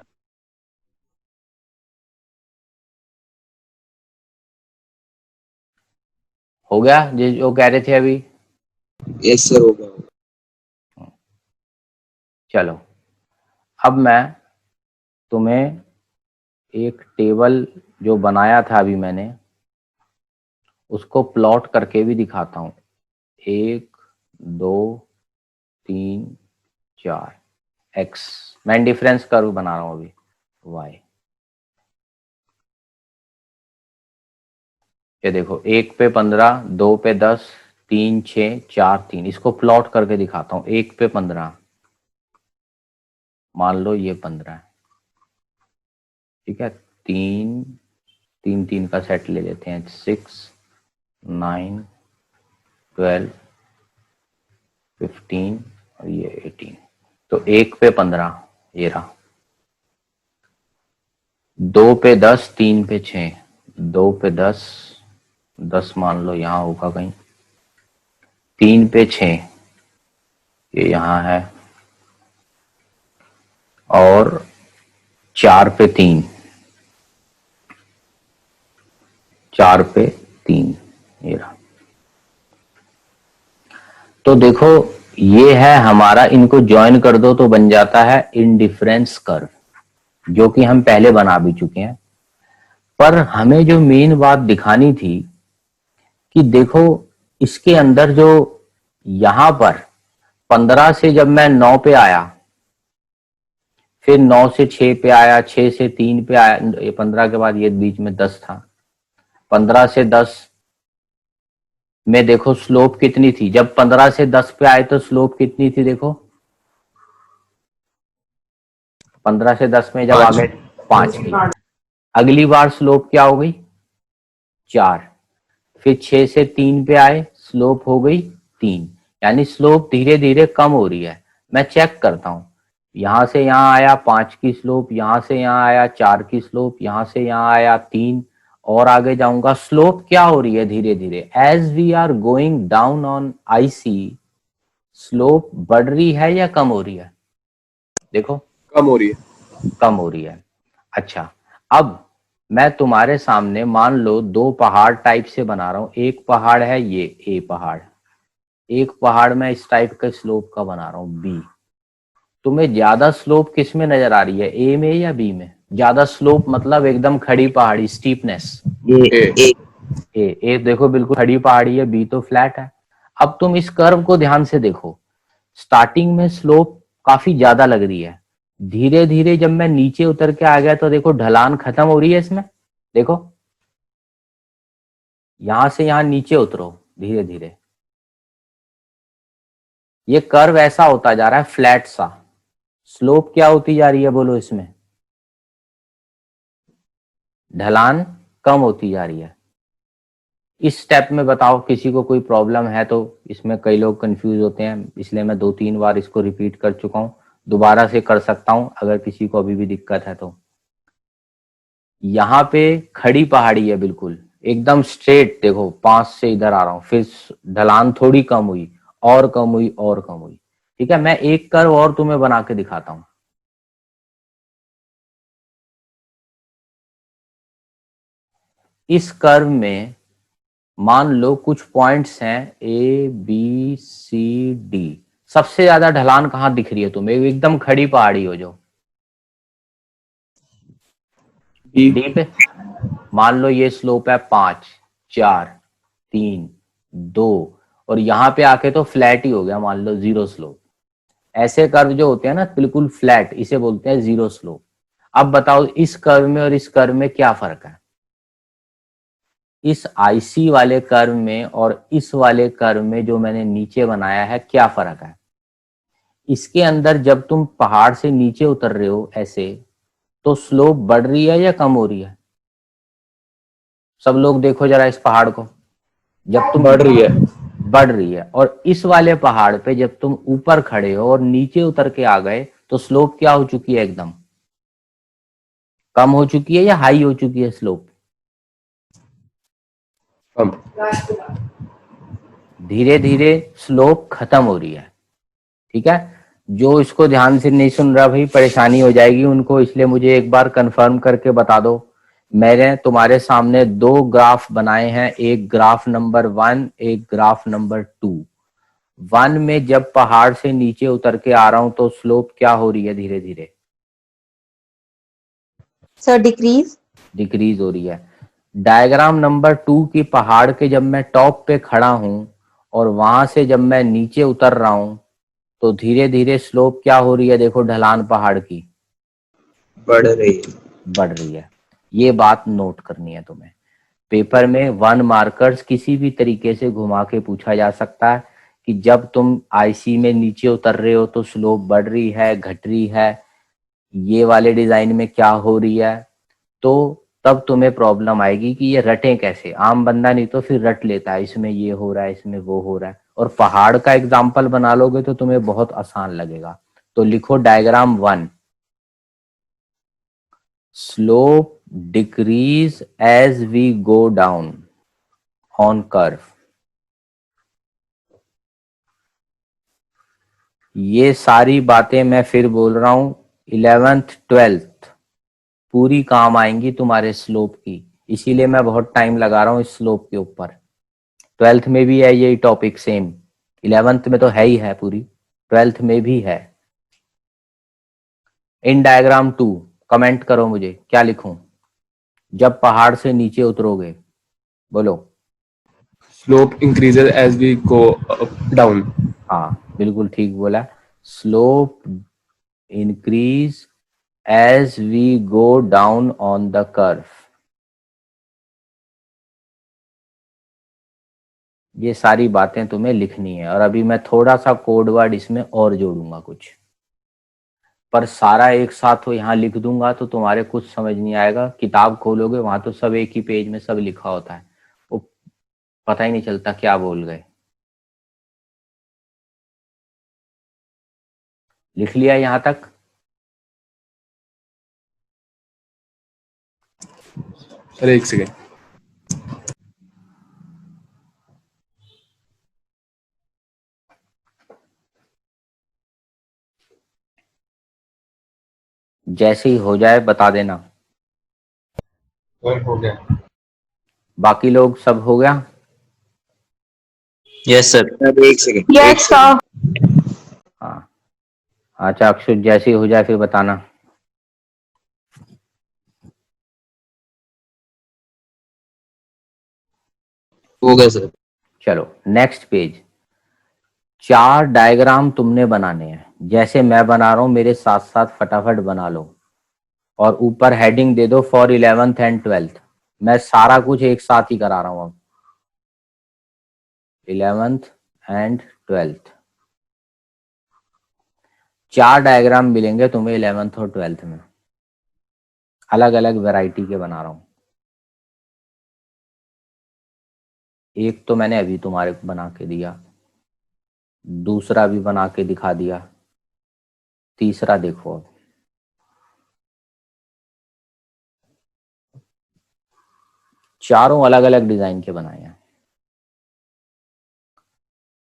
हो गया जो कह रहे थे अभी? यस सर होगा। चलो, अब मैं तुम्हें एक टेबल जो बनाया था अभी मैंने, उसको प्लॉट करके भी दिखाता हूं। 1, 2, 3, 4 x, मैं डिफरेंस कर्व बना रहा हूं अभी y। ये देखो, 1 पे 15, 2 पे 10, 3, 6, 4, 3, इसको प्लॉट करके दिखाता हूं। 1 पे 15, मान लो ये 15 है, ठीक है, 3, 3, 3 का सेट ले लेते हैं, 6, 9, 12, 15 और ये 18, तो 1 पे 15 ये रहा, 2 पे 10, 3 पे 6, 2 पे 10, 10 मान लो यहाँ होगा कहीं, 3 पे 6 ये यहाँ है, और 4 पे 3, 4 पे 3 ये रहा। तो देखो ये है हमारा, इनको ज्वाइन कर दो तो बन जाता है इंडिफरेंस कर्व, जो कि हम पहले बना भी चुके हैं। पर हमें जो मेन बात दिखानी थी कि देखो इसके अंदर जो यहां पर 15 से जब मैं 9 पे आया, फिर 9 से 6 पे आया, 6 से 3 पे आया, 15 के बाद ये बीच में 10 था, 15 से 10 में देखो स्लोप कितनी थी, जब 15 से 10 पे आए तो स्लोप कितनी थी, देखो 15 से 10 में जब आ गए 5 की, अगली बार स्लोप क्या हो गई 4, फिर 6 से 3 पे आए, स्लोप हो गई 3, यानी स्लोप धीरे धीरे कम हो रही है। मैं चेक करता हूं, यहां से यहां आया 5 की स्लोप, यहां से यहां आया 4 की स्लोप, यहां से यहां आया 3, और आगे जाऊंगा, स्लोप क्या हो रही है धीरे धीरे, as we are going down on IC, slope बढ़ रही है या कम हो रही है, देखो कम हो रही है। कम हो रही है। अच्छा, अब मैं तुम्हारे सामने मान लो 2 पहाड़ टाइप से बना रहा हूं, एक पहाड़ है ये A पहाड़, एक पहाड़ मैं इस टाइप के स्लोप का बना रहा हूं B। तुम्हें ज्यादा स्लोप किस में नजर आ रही है, A में या B में? ज्यादा स्लोप मतलब एकदम खड़ी पहाड़ी, स्टीपनेस, ए ए देखो बिल्कुल खड़ी पहाड़ी है, B तो फ्लैट है। अब तुम इस कर्व को ध्यान से देखो, स्टार्टिंग में स्लोप काफी ज्यादा लग रही है, धीरे धीरे जब मैं नीचे उतर के आ गया तो देखो ढलान खत्म हो रही है इसमें, देखो यहां से यहां नीचे उतरो धीरे धीरे, ये कर्व ऐसा होता जा रहा है फ्लैट सा, स्लोप क्या होती जा रही है बोलो इसमें, ढलान कम होती जा रही है। इस स्टेप में बताओ किसी को कोई प्रॉब्लम है तो, इसमें कई लोग कंफ्यूज होते हैं, इसलिए मैं 2-3 बार इसको रिपीट कर चुका हूं, दोबारा से कर सकता हूं अगर किसी को अभी भी दिक्कत है तो। यहां पे खड़ी पहाड़ी है बिल्कुल, एकदम स्ट्रेट, देखो 5 से इधर आ रहा हूं, फिर ढलान थोड़ी कम हुई, और कम हुई, और कम हुई। ठीक है, मैं एक कर्व और तुम्हें बना के दिखाता हूं। इस कर्व में मान लो कुछ पॉइंट्स हैं ए बी सी डी। सबसे ज्यादा ढलान कहां दिख रही है तुम्हें? एकदम खड़ी पहाड़ी हो जो B. डी पे। मान लो ये स्लोप है 5, 4, 3, 2, और यहां पे आके तो फ्लैट ही हो गया, मान लो 0 स्लोप। ऐसे कर्व जो होते हैं ना बिल्कुल फ्लैट, इसे बोलते हैं 0 स्लोप। अब बताओ इस कर्व में और इस कर्व में क्या फर्क है? इस आईसी वाले कर्व में और इस वाले कर्व में जो मैंने नीचे बनाया है, क्या फर्क है? इसके अंदर जब तुम पहाड़ से नीचे उतर रहे हो ऐसे, तो स्लोप बढ़ रही है या कम हो रही है? सब लोग देखो जरा इस पहाड़ को, जब तुम बढ़ रही है। बढ़ रही है। और इस वाले पहाड़ पे जब तुम ऊपर खड़े हो और नीचे उतर के आ गए, तो स्लोप क्या हो चुकी है? एकदम कम हो चुकी है या हाई हो चुकी है स्लोप? कम। धीरे धीरे स्लोप खत्म हो रही है। ठीक है, जो इसको ध्यान से नहीं सुन रहा भाई, परेशानी हो जाएगी उनको, इसलिए मुझे एक बार कंफर्म करके बता दो। मैंने तुम्हारे सामने 2 ग्राफ बनाए हैं, एक ग्राफ नंबर 1, एक ग्राफ नंबर 2। 1 में जब पहाड़ से नीचे उतर के आ रहा हूं तो स्लोप क्या हो रही है? धीरे धीरे सर डिक्रीज। डिक्रीज हो रही है। डायग्राम नंबर 2 की पहाड़ के जब मैं टॉप पे खड़ा हूं और वहां से जब मैं नीचे उतर रहा हूं, तो धीरे धीरे स्लोप क्या हो रही है? देखो ढलान पहाड़ की बढ़ रही है। बढ़ रही है। ये बात नोट करनी है तुम्हें। पेपर में 1 मार्कर्स किसी भी तरीके से घुमा के पूछा जा सकता है कि जब तुम आईसी में नीचे उतर रहे हो तो स्लोप बढ़ रही है, घट रही है, ये वाले डिजाइन में क्या हो रही है। तो तब तुम्हें प्रॉब्लम आएगी कि ये रटें कैसे। आम बंदा नहीं तो फिर रट लेता है, इसमें ये हो रहा है, इसमें वो हो रहा है। और पहाड़ का एग्जाम्पल बना लोगे तो तुम्हें बहुत आसान लगेगा। तो लिखो diagram 1, slope decrease as we go down on curve। ये सारी बातें मैं फिर बोल रहा हूं, 11th 12th पूरी काम आएंगी तुम्हारे स्लोप की, इसीलिए मैं बहुत टाइम लगा रहा हूं इस स्लोप के ऊपर। 12th में भी है यही टॉपिक सेम, 11th में तो है ही है पूरी, 12th में भी है। इन डायग्राम 2 कमेंट करो मुझे, क्या लिखूं जब पहाड़ से नीचे उतरोगे? बोलो। Slope increases as we go up, down. हाँ बिल्कुल ठीक बोला, slope increase as we go down on the curve. ये सारी बातें तुम्हें लिखनी है, और अभी मैं थोड़ा सा कोड वर्ड इसमें और जोड़ूंगा कुछ, पर सारा एक साथ तो यहाँ लिख दूंगा तो तुम्हारे कुछ समझ नहीं आएगा। किताब खोलोगे वहां तो सब एक ही पेज में सब लिखा होता है, वो पता ही नहीं चलता क्या बोल गए। लिख लिया यहाँ तक? अरे एक सेकेंड। जैसे ही हो जाए बता देना। हो गया। बाकी लोग सब हो गया? Yes sir. अब एक सेकंड, एक यस सर। सेकंड। हाँ अच्छा अक्षुत, जैसे ही हो जाए फिर बताना। हो गया सर। चलो नेक्स्ट पेज। 4 डायग्राम तुमने बनाने हैं, जैसे मैं बना रहा हूं मेरे साथ साथ फटाफट बना लो, और ऊपर हेडिंग दे दो फॉर 11th एंड 12th। मैं सारा कुछ एक साथ ही करा रहा हूं अब, 11th एंड 12th। 4 डायग्राम मिलेंगे तुम्हें 11th और 12th में, अलग अलग वैरायटी के बना रहा हूं। एक तो मैंने अभी तुम्हारे को बना के दिया, दूसरा भी बना के दिखा दिया, तीसरा देखो अब। चारों अलग अलग डिजाइन के बनाए हैं।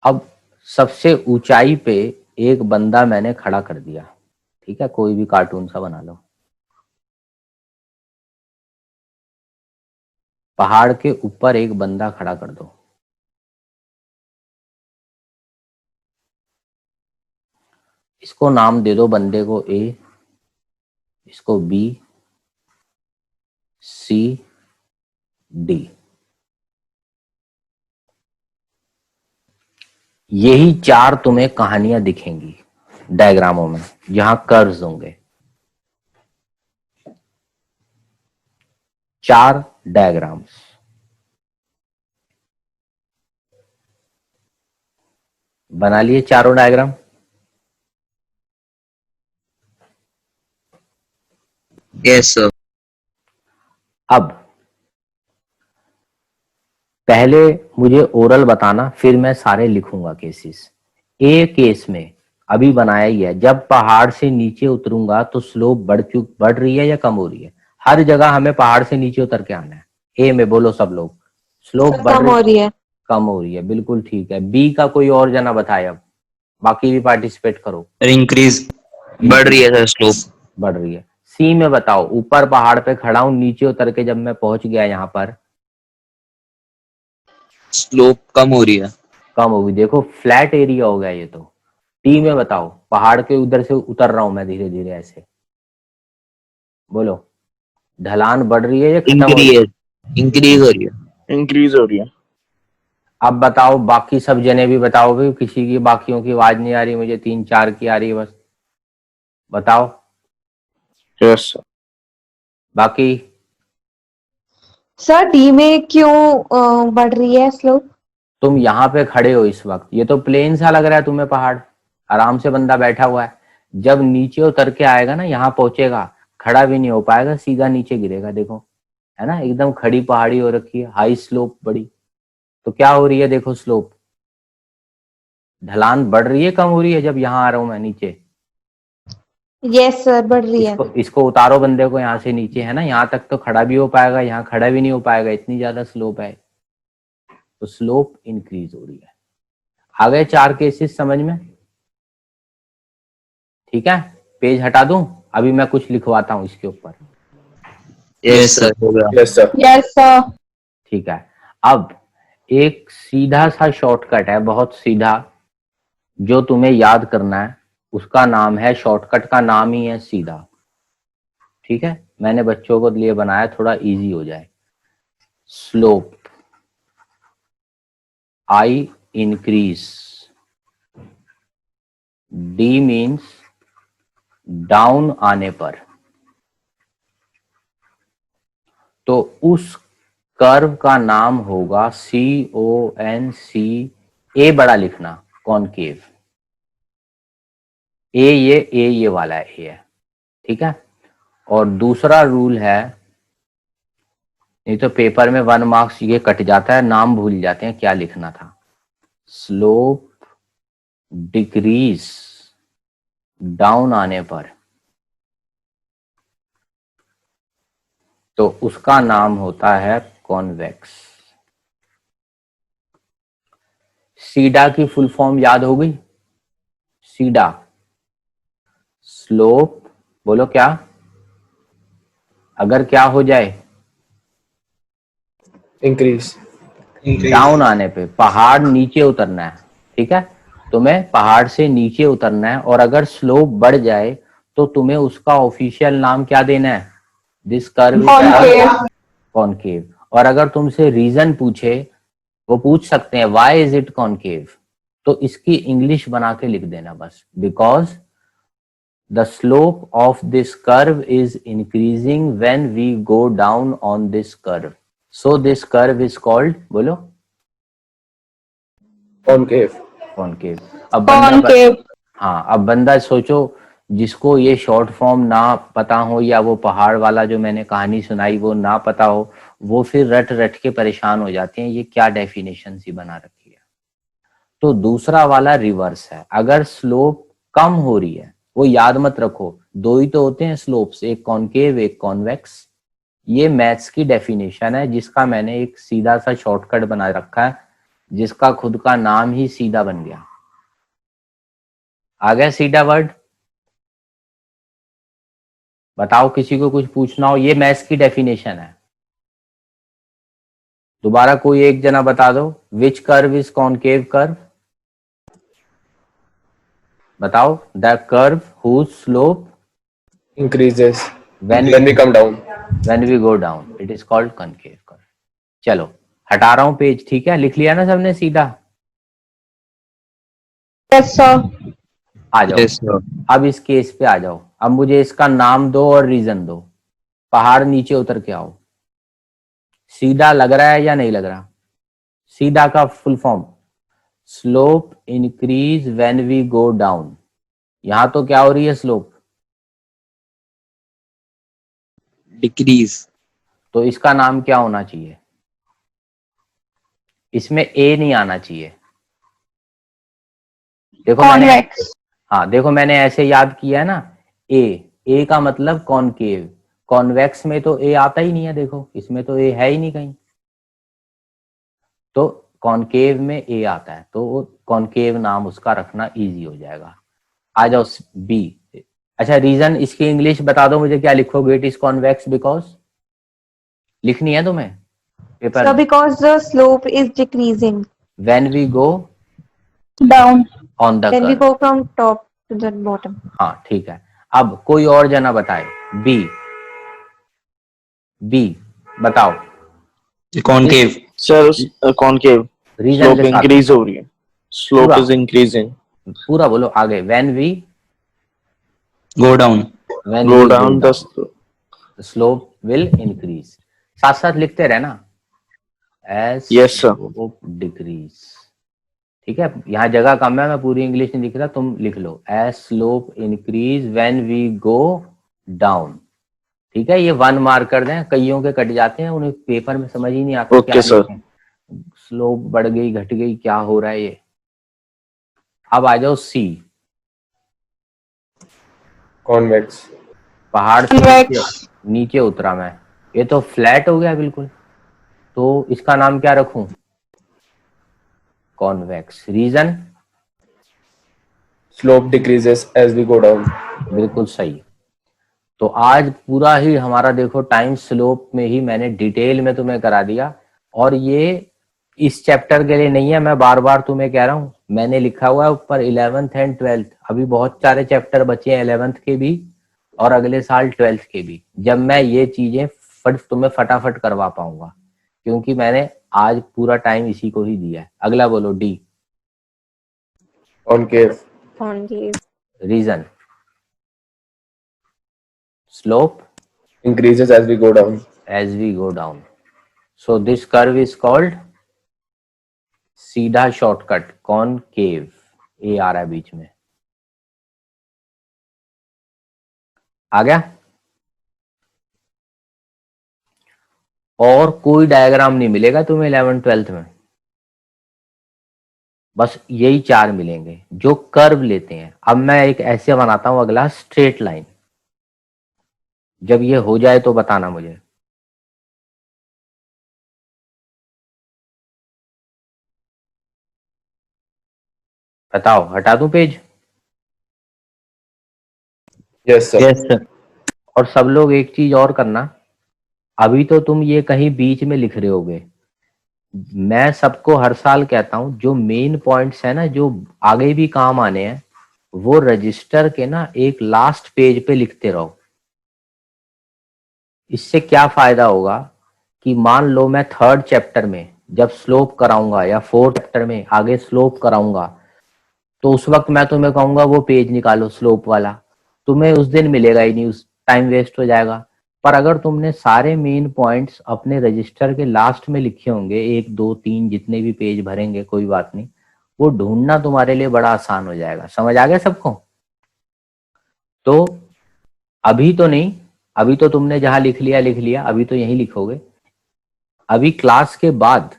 अब सबसे ऊंचाई पे एक बंदा मैंने खड़ा कर दिया, ठीक है, कोई भी कार्टून सा बना लो। पहाड़ के ऊपर एक बंदा खड़ा कर दो। इसको नाम दे दो, बंदे को ए, इसको बी, सी, डी। यही चार तुम्हें कहानियां दिखेंगी डायग्रामों में, जहां कर्व्स होंगे। चार डायग्राम्स। बना लिए चारों डायग्राम? Yes sir. अब पहले मुझे ओरल बताना, फिर मैं सारे लिखूंगा केसेस। ए केस में अभी बनाया ही है, जब पहाड़ से नीचे उतरूंगा तो स्लोप बढ़ रही है या कम हो रही है? हर जगह हमें पहाड़ से नीचे उतर के आना है। ए में बोलो सब लोग, स्लोप बढ़ कम हो रही है। कम हो रही है, बिल्कुल ठीक है। बी का कोई और जना बताए, अब बाकी भी पार्टिसिपेट करो। इंक्रीज, बढ़ रही है सर स्लोप। बढ़ रही है। सी में बताओ, ऊपर पहाड़ पे खड़ा हूं, नीचे उतर के जब मैं पहुंच गया यहाँ पर, स्लोप कम हो रही है। कम होगी। देखो फ्लैट एरिया हो गया ये तो। टी में बताओ, पहाड़ के उधर से उतर रहा हूं मैं धीरे धीरे ऐसे, बोलो ढलान बढ़ रही है या खत्म हो रही है? इंक्रीज हो रही है। इंक्रीज हो रही है। अब बताओ बाकी सब जने भी बताओ भाई, किसी की बाकियों की आवाज नहीं आ रही मुझे, 3 4 की आ रही है बस, बताओ यस सर। बाकी। सर डी में क्यों बढ़ रही है स्लोप? तुम यहाँ पे खड़े हो इस वक्त, ये तो प्लेन सा लग रहा है तुम्हें, पहाड़ आराम से बंदा बैठा हुआ है। जब नीचे उतर के आएगा ना, यहाँ पहुंचेगा, खड़ा भी नहीं हो पाएगा, सीधा नीचे गिरेगा। देखो है ना, एकदम खड़ी पहाड़ी हो रखी है, हाई स्लोप बड़ी। तो क्या हो रही है, देखो स्लोप, ढलान बढ़ रही है कम हो रही है जब यहाँ आ रहा हूं मैं नीचे? यस सर, बढ़ रही है। इसको उतारो बंदे को यहाँ से नीचे, है ना, यहाँ तक तो खड़ा भी हो पाएगा, यहाँ खड़ा भी नहीं हो पाएगा, इतनी ज्यादा स्लोप है। तो स्लोप इंक्रीज हो रही है। आ गए 4 केसेस समझ में? ठीक है, पेज हटा दूं, अभी मैं कुछ लिखवाता हूं इसके ऊपर। यस सर हो गया। Yes sir. Yes sir. ठीक है, अब एक सीधा सा शॉर्टकट है, बहुत सीधा, जो तुम्हें याद करना है। उसका नाम है, शॉर्टकट का नाम ही है सीधा। ठीक है, मैंने बच्चों को लिए बनाया थोड़ा इजी हो जाए। Slope I increase, D means down आने पर, तो उस कर्व का नाम होगा CONC। ए बड़ा लिखना, कॉनकेव। ए वाला है, ए है, ठीक है। और दूसरा रूल है, नहीं तो पेपर में 1 मार्क्स ये कट जाता है, नाम भूल जाते हैं क्या लिखना था। स्लोप डिक्रीज डाउन आने पर, तो उसका नाम होता है कॉन्वेक्स। सीडा की फुल फॉर्म याद हो गई? सीडा, स्लोप, बोलो क्या, अगर क्या हो जाए, इंक्रीज। डाउन आने पे, पहाड़ नीचे उतरना है, ठीक है, तुम्हें पहाड़ से नीचे उतरना है, और अगर स्लोप बढ़ जाए तो तुम्हें उसका ऑफिशियल नाम क्या देना है? This curve is concave. और अगर तुमसे रीजन पूछे, वो पूछ सकते हैं व्हाई इज इट कॉनकेव, तो इसकी इंग्लिश बना के लिख देना बस, because the slope of this curve is increasing when we go down on this curve, so this curve is called, बोलो कॉनकेव। कॉनकेव। अब बंदा कॉनकेव। हाँ, अब बंदा सोचो, जिसको ये शॉर्ट फॉर्म ना पता हो, या वो पहाड़ वाला जो मैंने कहानी सुनाई वो ना पता हो, वो फिर रट रट के परेशान हो जाते हैं, ये क्या डेफिनेशन सी बना रखी है। तो दूसरा वाला रिवर्स है, अगर स्लोप कम हो रही है, वो याद मत रखो, दो ही तो होते हैं स्लोप्स, एक कॉनकेव एक कॉन्वेक्स, ये मैथ्स की डेफिनेशन है जिसका मैंने एक सीधा सा शॉर्टकट बना रखा है, जिसका खुद का नाम ही सीधा बन गया। आ गया सीधा वर्ड? बताओ, किसी को कुछ पूछना हो, ये मैथ्स की डेफिनेशन है। दोबारा कोई एक जना बता दो, which curve is concave curve? बताओ, the curve whose slope increases when when we come down. we go down it is called concave curve। चलो हटा रहा हूं पेज, ठीक है? लिख लिया ना सबने सीधा? Yes, sir. आ जाओ। Yes, sir. अब इस केस पे आ जाओ। अब मुझे इसका नाम दो और रीजन दो। पहाड़ नीचे उतर के आओ। सीधा लग रहा है या नहीं लग रहा? सीधा का full form slope increase when we go down. यहां तो क्या हो रही है स्लोप? Decrease. तो इसका नाम क्या होना चाहिए? इसमें ए नहीं आना चाहिए। देखो मैंने, Convex. हाँ देखो मैंने ऐसे याद किया है ना, ए का मतलब कॉनकेव। कॉन्वेक्स में तो ए आता ही नहीं है, देखो इसमें तो ए है ही नहीं कहीं, तो कॉनकेव में ए आता है, तो कॉनकेव नाम उसका रखना इजी हो जाएगा। आ जाओ बी। अच्छा रीजन इसकी इंग्लिश बता दो मुझे, क्या लिखोगे? इट इज कॉन्वेक्स बिकॉज, लिखनी है तुम्हें पेपर So में। because the slope is decreasing when we गो down on the when we curve. go from top to the bottom. हाँ ठीक है। अब कोई और जना बताए, बी बताओ concave, sir concave reason slope के साथ इंक्रीज हो रही है, स्लोप पूरा इज इंक्रीजिंग, पूरा बोलो आगे। When we go down, go down the slope will increase. साथ साथ लिखते रहना, as Yes, sir. Slope decrease. ठीक है, यहाँ जगह कम है, मैं पूरी इंग्लिश नहीं लिख रहा, तुम लिख लो as slope increase when we go down. ठीक है, ये 1 मार्क कर दें, कईयों के कट जाते हैं, उन्हें पेपर में समझ ही नहीं आता Okay, क्या sir. लिखें, स्लोप बढ़ गई घट गई क्या हो रहा है ये। अब आ जाओ सी। Convex. पहाड़ से Convex. नीचे उतरा मैं, ये तो फ्लैट हो गया बिल्कुल, तो इसका नाम क्या रखूं? Convex. Reason? Slope decreases as we go down. बिल्कुल सही। तो आज पूरा ही हमारा देखो टाइम स्लोप में ही मैंने डिटेल में तुम्हें करा दिया, और ये इस चैप्टर के लिए नहीं है, मैं बार बार तुम्हें कह रहा हूँ, मैंने लिखा हुआ है ऊपर 11th एंड 12th, अभी बहुत सारे चैप्टर बचे हैं 11th के भी और अगले साल 12th के भी, जब मैं ये चीजें तुम्हें फटाफट करवा पाऊंगा, क्योंकि मैंने आज पूरा टाइम इसी को ही दिया है। अगला बोलो D. Concave. Concave. Reason? Slope Increases as we go down. as we go down. So this curve is called सीधा शॉर्टकट कॉनकेव। ए आ रहा है बीच में, आ गया? और कोई डायग्राम नहीं मिलेगा तुम्हें 11th 12th में, बस यही 4 मिलेंगे जो कर्व लेते हैं। अब मैं एक ऐसे बनाता हूं अगला, स्ट्रेट लाइन। जब ये हो जाए तो बताना मुझे। बताओ, हटा दूं page? Yes, sir. yes sir, और सब लोग एक चीज और करना, अभी तो तुम ये कहीं बीच में लिख रहे होगे, मैं सबको हर साल कहता हूं जो मेन पॉइंट्स है ना, जो आगे भी काम आने हैं, वो रजिस्टर के ना एक लास्ट पेज पे लिखते रहो। इससे क्या फायदा होगा कि मान लो मैं 3rd चैप्टर में जब स्लोप कराऊंगा या 4th चैप्टर में आगे स्लोप कराऊंगा, तो उस वक्त मैं तुम्हें कहूंगा वो पेज निकालो स्लोप वाला, तुम्हें उस दिन मिलेगा ही नहीं, उस टाइम वेस्ट हो जाएगा। पर अगर तुमने सारे मेन पॉइंट्स अपने रजिस्टर के लास्ट में लिखे होंगे, 1 2 3 जितने भी पेज भरेंगे कोई बात नहीं, वो ढूंढना तुम्हारे लिए बड़ा आसान हो जाएगा। समझ आ गया सबको? तो अभी तो नहीं, अभी तो तुमने जहां लिख लिया, अभी तो यही लिखोगे। अभी क्लास के बाद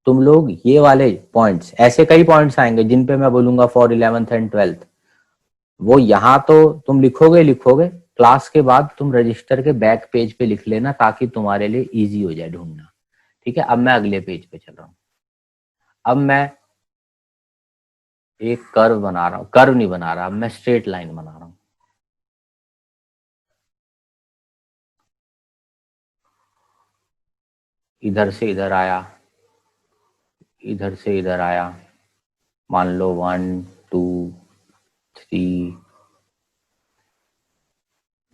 तुम लोग ये वाले पॉइंट्स, ऐसे कई पॉइंट्स आएंगे जिन पे मैं बोलूंगा फॉर 11th एंड 12th, वो यहाँ तो तुम लिखोगे, क्लास के बाद तुम रजिस्टर के बैक पेज पे लिख लेना ताकि तुम्हारे लिए इजी हो जाए ढूंढना। ठीक है, अब मैं अगले पेज पे चल रहा हूँ। अब मैं एक कर्व बना रहा हूँ, कर्व नहीं बना रहा, अब मैं स्ट्रेट लाइन बना रहा हूँ। इधर से इधर आया, इधर से इधर आया, मान लो 1 2 3,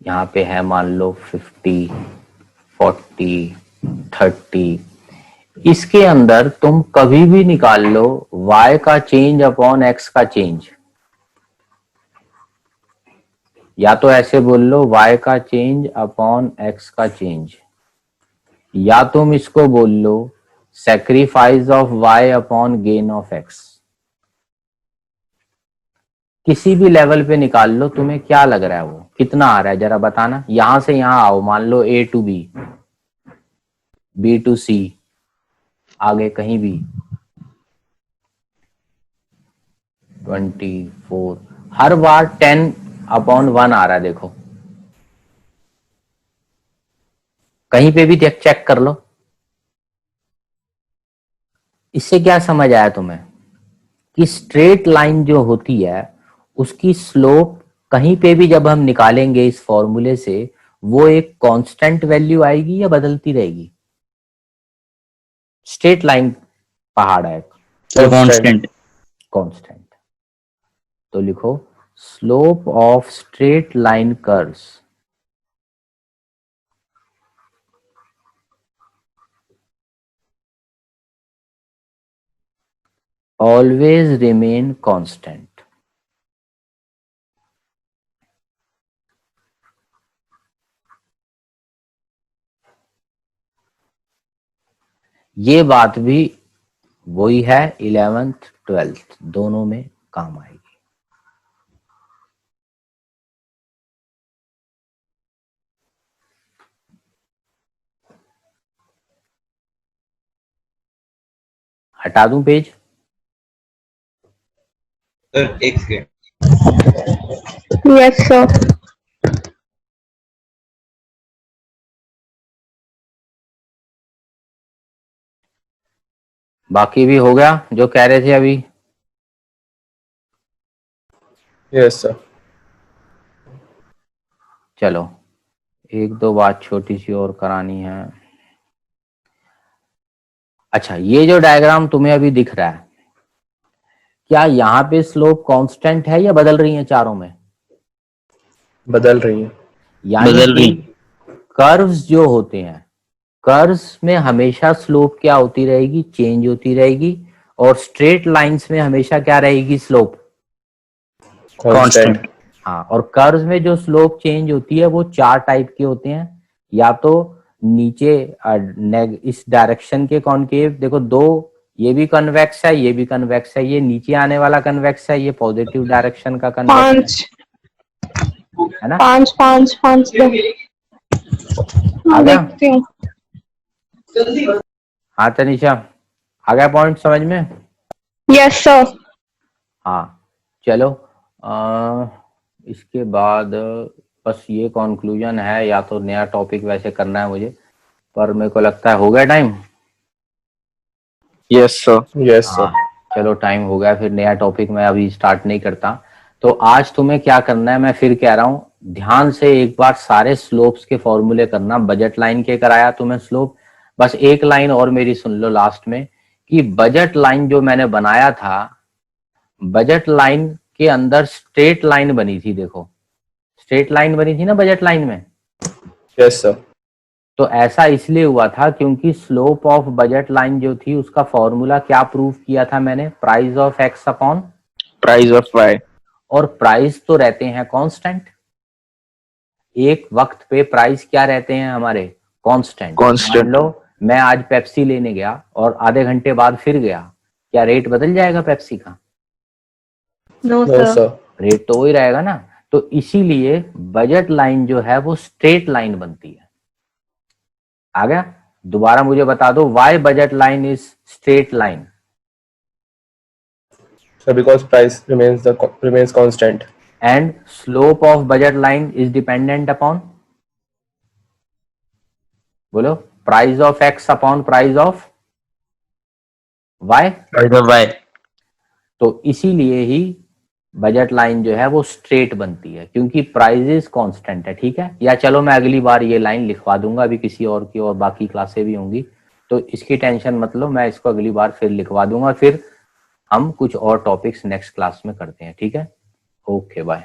यहाँ पे है मान लो 50 40 30। इसके अंदर तुम कभी भी निकाल लो y का चेंज अपॉन x का चेंज, या तो ऐसे बोल लो y का चेंज अपॉन x का चेंज, या तुम इसको बोल लो sacrifice of y upon gain of x। किसी भी लेवल पे निकाल लो, तुम्हें क्या लग रहा है वो कितना आ रहा है जरा बताना। यहां से यहां आओ, मान लो A to B, B to C, आगे कहीं भी 24, हर बार 10/1 आ रहा है। देखो कहीं पे भी चेक कर लो। इससे क्या समझ आया तुम्हें कि स्ट्रेट लाइन जो होती है उसकी स्लोप कहीं पे भी जब हम निकालेंगे इस फॉर्मूले से, वो एक कांस्टेंट वैल्यू आएगी या बदलती रहेगी। स्ट्रेट लाइन पहाड़ है, कांस्टेंट। कांस्टेंट। तो लिखो slope of straight line curves always remain constant। ये बात भी वही है 11th 12th दोनों में काम आएगी। हटा दूं पेज? सर एक सेकेंड। Yes, sir. बाकी भी हो गया जो कह रहे थे अभी? Yes, sir. चलो एक दो बात छोटी सी और करानी है। अच्छा, ये जो डायग्राम तुम्हें अभी दिख रहा है, क्या यहाँ पे स्लोप कांस्टेंट है या बदल रही है चारों में? बदल रही है। यानी बदल रही। कर्व्स जो होते हैं, कर्व्स में हमेशा स्लोप क्या होती रहेगी? चेंज होती रहेगी। और स्ट्रेट लाइंस में हमेशा क्या रहेगी? Slope constant. हाँ। और कर्व्स में जो स्लोप चेंज होती है वो 4 टाइप के होते हैं। या तो नीचे इस डायरेक्शन के कॉनकेव, देखो 2, ये भी कन्वेक्स है, ये भी कन्वेक्स है, ये नीचे आने वाला कन्वेक्स है, ये पॉजिटिव डायरेक्शन का कन्वेक्स है ना। 5 दो। आ गया? देखती हूँ। हाँ तनिषा, आ गया पॉइंट समझ में? Yes, sir. हाँ चलो, इसके बाद बस ये कंक्लूजन है, या तो नया टॉपिक वैसे करना है मुझे, पर मेरे को लगता है हो गया time. Yes, sir. Yes, sir. हाँ चलो टाइम हो गया, फिर नया टॉपिक मैं अभी स्टार्ट नहीं करता। तो आज तुम्हें क्या करना है, मैं फिर कह रहा हूँ, ध्यान से एक बार सारे स्लोप्स के फॉर्मूले करना। बजट लाइन के कराया तुम्हें स्लोप, बस एक लाइन और मेरी सुन लो लास्ट में, कि बजट लाइन जो मैंने बनाया था, बजट लाइन के अंदर स्ट्रेट लाइन बनी थी। देखो स्ट्रेट लाइन बनी थी ना बजट लाइन में। Yes, sir. तो ऐसा इसलिए हुआ था क्योंकि स्लोप ऑफ बजट लाइन जो थी उसका फॉर्मूला क्या प्रूव किया था मैंने? Price of X upon Price of Y. और प्राइस तो रहते हैं कांस्टेंट। एक वक्त पे प्राइस क्या रहते हैं हमारे? कांस्टेंट। Constant. मान लो मैं आज पेप्सी लेने गया और आधे घंटे बाद फिर गया, क्या रेट बदल जाएगा पेप्सी का? No, No, sir. sir. Rate तो वही रहेगा ना। तो इसीलिए बजट लाइन जो है वो स्ट्रेट लाइन बनती है। आ गया? दोबारा मुझे बता दो, why budget line is straight line? So because price remains constant. And slope of budget line is dependent upon, बोलो, price of X upon price of Y. Price of Y. तो इसीलिए ही बजट लाइन जो है वो straight बनती है, क्योंकि prices constant है। ठीक है, या चलो मैं अगली बार ये लाइन लिखवा दूंगा, अभी किसी और की और बाकी क्लासें भी होंगी तो इसकी टेंशन मत लो, मैं इसको अगली बार फिर लिखवा दूंगा, फिर हम कुछ और टॉपिक्स नेक्स्ट क्लास में करते हैं। ठीक है, ओके बाय।